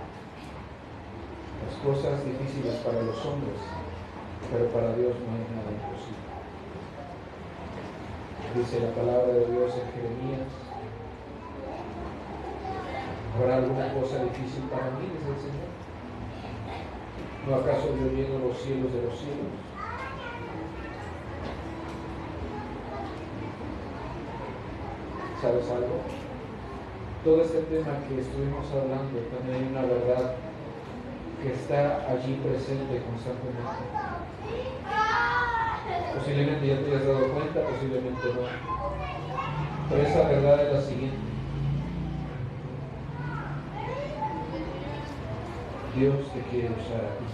Las cosas difíciles para los hombres, pero para Dios no hay nada imposible. Dice la palabra de Dios en Jeremías: ¿habrá alguna cosa difícil para mí? Dice el Señor. ¿No acaso yo lleno los cielos de los cielos? ¿Sabes algo? Todo este tema que estuvimos hablando, también hay una verdad que está allí presente constantemente. Posiblemente ya te hayas dado cuenta, posiblemente no. Pero esa verdad es la siguiente: Dios te quiere usar a ti.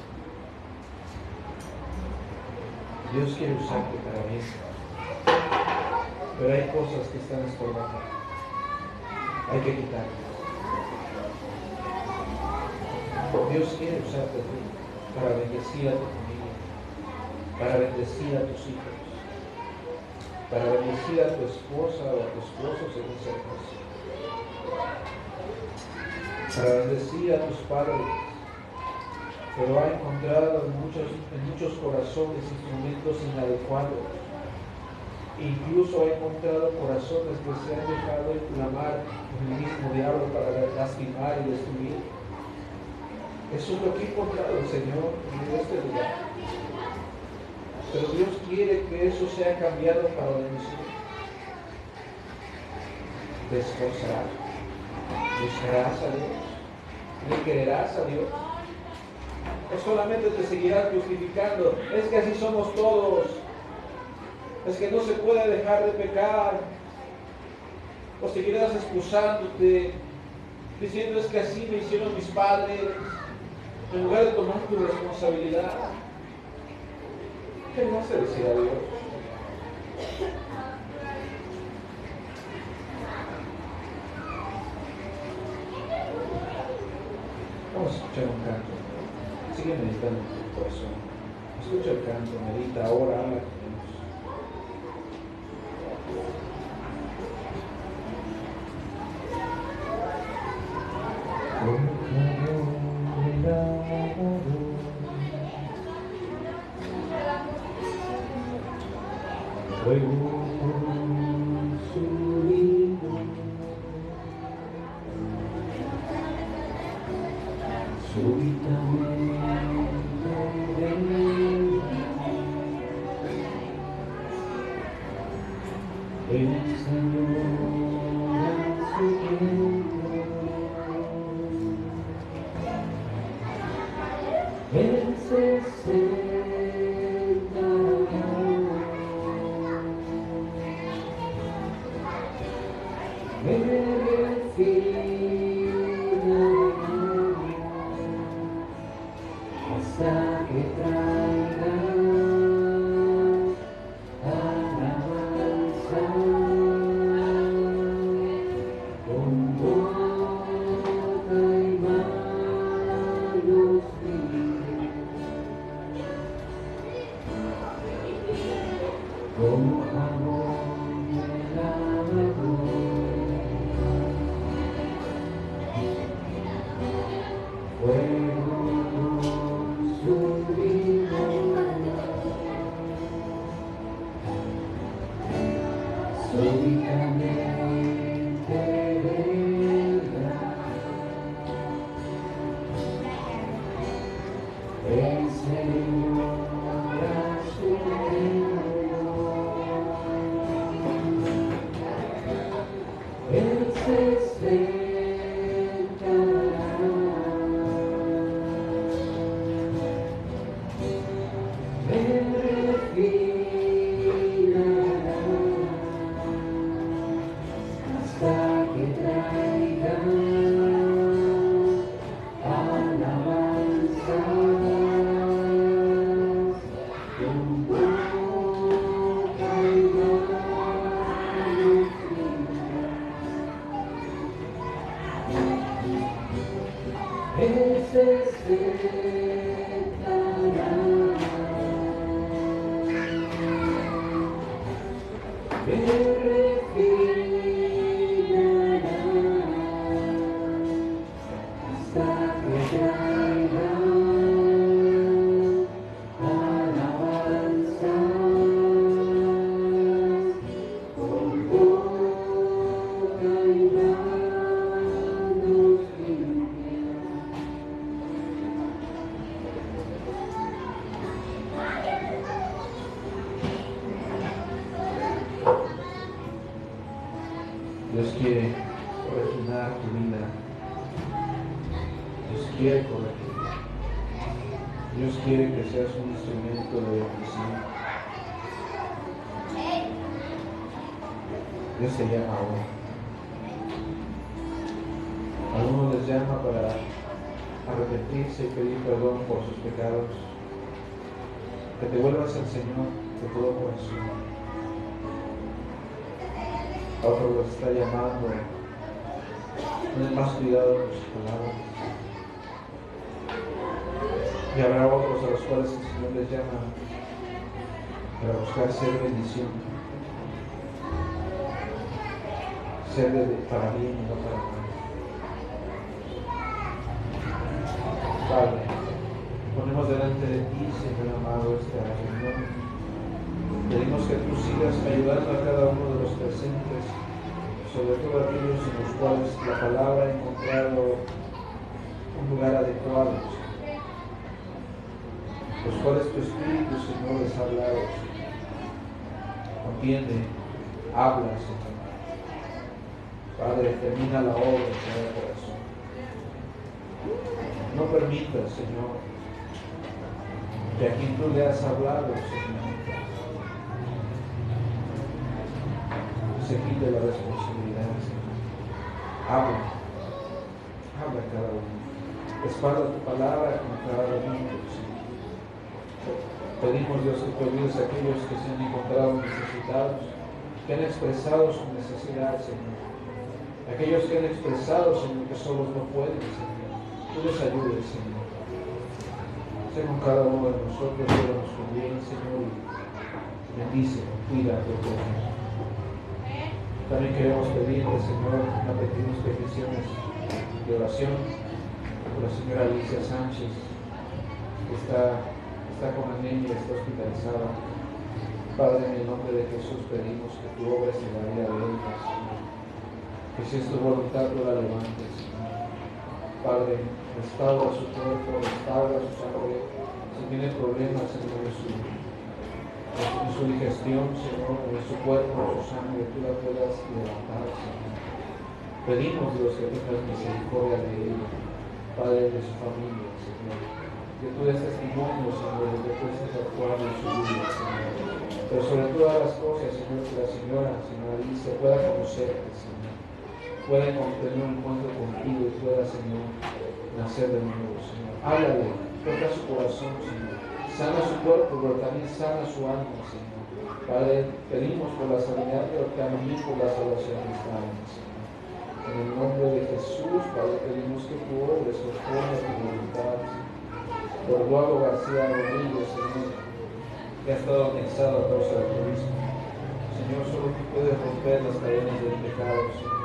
Dios quiere usarte para bien. Pero hay cosas que están estorbando. Hay que quitarlas. Dios quiere usarte a ti para bendecir a tu familia, para bendecir a tus hijos, para bendecir a tu esposa o a tu esposo según sea el caso, para bendecir a tus padres. Pero ha encontrado en muchos corazones instrumentos inadecuados. Incluso ha encontrado corazones que se han dejado inflamar por el mismo diablo para lastimar y destruir. Eso es lo que ha encontrado el Señor en este lugar. Pero Dios quiere que eso sea cambiado para bendición. Te esforzarás, buscarás a Dios, le quererás a Dios. O solamente te seguirás justificando: es que así somos todos, es que no se puede dejar de pecar. O seguirás excusándote, diciendo: es que así me hicieron mis padres, en lugar de tomar tu responsabilidad. ¿Qué le vas a decir a Dios? Vamos a escuchar un canto. Sigue meditando en tu corazón. Escucha el canto, medita, ora, habla con Dios. refinar tu vida. Dios quiere corregir. Dios quiere que seas un instrumento de bendición. Dios te llama hoy. Algunos les llama para arrepentirse y pedir perdón por sus pecados. Que te vuelvas al Señor de todo corazón. A otros los está llamando. Ten más cuidado con sus palabras. Y habrá otros a los cuales el Señor les llama para buscar ser bendición. Ser para bien y no para mal. Padre, ponemos delante de ti, Señor amado, esta reunión. Pedimos que tú sigas ayudando a cada uno de los presentes, sobre todo aquellos en los cuales la palabra ha encontrado un lugar adecuado, los cuales tu Espíritu, Señor, les ha hablado. Contiene, habla, Señor. Padre, termina la obra en cada corazón. No permitas, Señor, que a quien tú le has hablado, Señor, se quite la responsabilidad, Señor. Habla cada uno. Respalda tu palabra con cada uno, Señor. Pedimos, Dios, que tú ayudes a aquellos que se han encontrado necesitados, que han expresado su necesidad, Señor. Aquellos que han expresado, Señor, que solos no pueden, Señor. Tú les ayudes, Señor. Sé con cada uno de nosotros, llévanos con bien, Señor, y bendícenos, cuida a tu pueblo. También queremos pedirte, Señor, pedimos peticiones de oración por la señora Alicia Sánchez, que está con anemia, está hospitalizada. Padre, en el nombre de Jesús pedimos que tu obra se la vida de ella, Señor. Que si es tu voluntad, tú la levantes, Señor. Padre, restaura su cuerpo, restaura su sangre. Si tiene problemas en su digestión, Señor, en su cuerpo, en su sangre, tú la puedas levantar, Señor. Pedimos, Dios, que tengas misericordia de ella, Padre, de su familia, Señor. Que tú des testimonio, Señor, de que tú estés actuando en su vida, Señor. Pero sobre todas las cosas, Señor, que la señora Alicia pueda conocerte, Señor. Pueda tener un encuentro contigo y pueda, Señor, nacer de nuevo, Señor. Háblale, toca su corazón, Señor. Sana su cuerpo, pero también sana su alma, Señor. Padre, pedimos por la sanidad, pero también por la salvación de esta alma, Señor. En el nombre de Jesús, Padre, pedimos que tu obra se oponga a tu voluntad, Señor. Por Eduardo García Rodríguez, Señor, que ha estado anexado a causa del turismo. Señor, solo tú puedes romper las cadenas del pecado, Señor.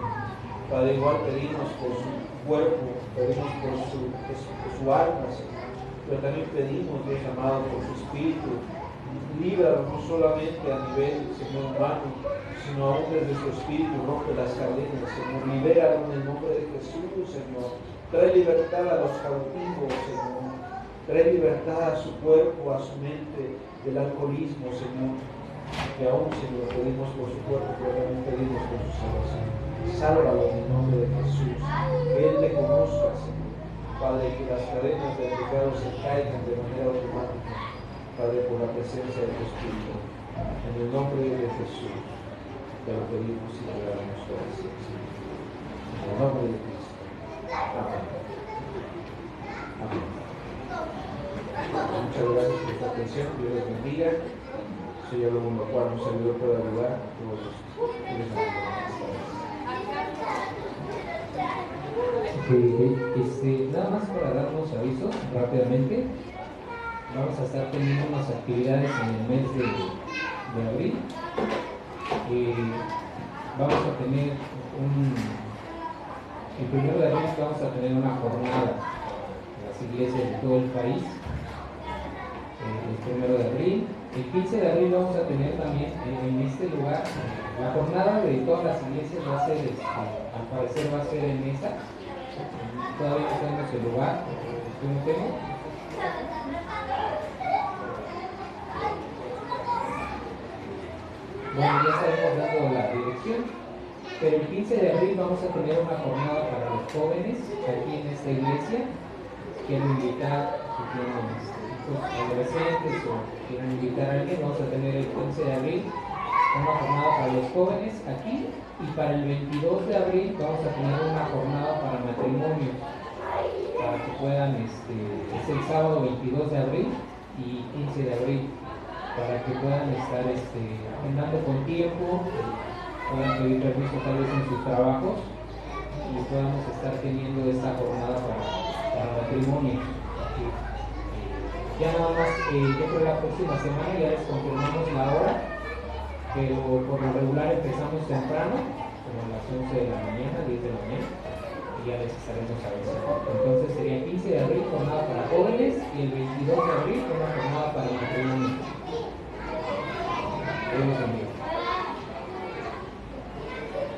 Padre, igual pedimos por su cuerpo, pedimos por su alma, Señor, pero también pedimos, Dios amado, por su espíritu. Líbralo no solamente a nivel, Señor, humano, sino aún desde su espíritu, rompe las cadenas, Señor. Libéralo en el nombre de Jesús, Señor. Trae libertad a los cautivos, Señor. Trae libertad a su cuerpo, a su mente, del alcoholismo, Señor. Que aún, Señor, pedimos por su cuerpo, pero también pedimos por su salvación. Sálvalo en el nombre de Jesús. Que Él le conozca, Señor. Padre, que las cadenas del pecado se caigan de manera automática, Padre, por la presencia de tu Espíritu. En el nombre de Jesús, te lo pedimos y te damos gracias. En el nombre de Cristo. Amén. Amén. Muchas gracias por su atención. Dios les bendiga. Soy algo con lo cual un servidor puede ayudar a todos los nada más para darnos avisos rápidamente, vamos a estar teniendo unas actividades en el mes de abril. Vamos a tener el 1 de abril vamos a tener una jornada en las iglesias de todo el país. El 1 de abril, el 15 de abril vamos a tener también en este lugar la jornada de todas las iglesias. Va a ser, al parecer va a ser en mesa. Todavía no tenemos el lugar, yo no tengo. Bueno, ya estaremos dando la dirección. Pero el 15 de abril vamos a tener una jornada para los jóvenes aquí en esta iglesia. Quiero invitar, si tienen hijos adolescentes o quieren invitar a alguien, vamos a tener el 15 de abril una jornada para los jóvenes aquí, y para el 22 de abril vamos a tener una jornada para matrimonios, para que puedan, es el sábado 22 de abril y 15 de abril, para que puedan estar agendando con tiempo, puedan pedir permiso tal vez en sus trabajos y podamos estar teniendo esta jornada para matrimonio. Ya nada más, yo creo la próxima semana ya les confirmamos la hora, pero por lo regular empezamos temprano, como a las 11 de la mañana, 10 de la mañana, y ya les estaremos avisando. Entonces sería el 15 de abril jornada para jóvenes y el 22 de abril una jornada para matrimonio.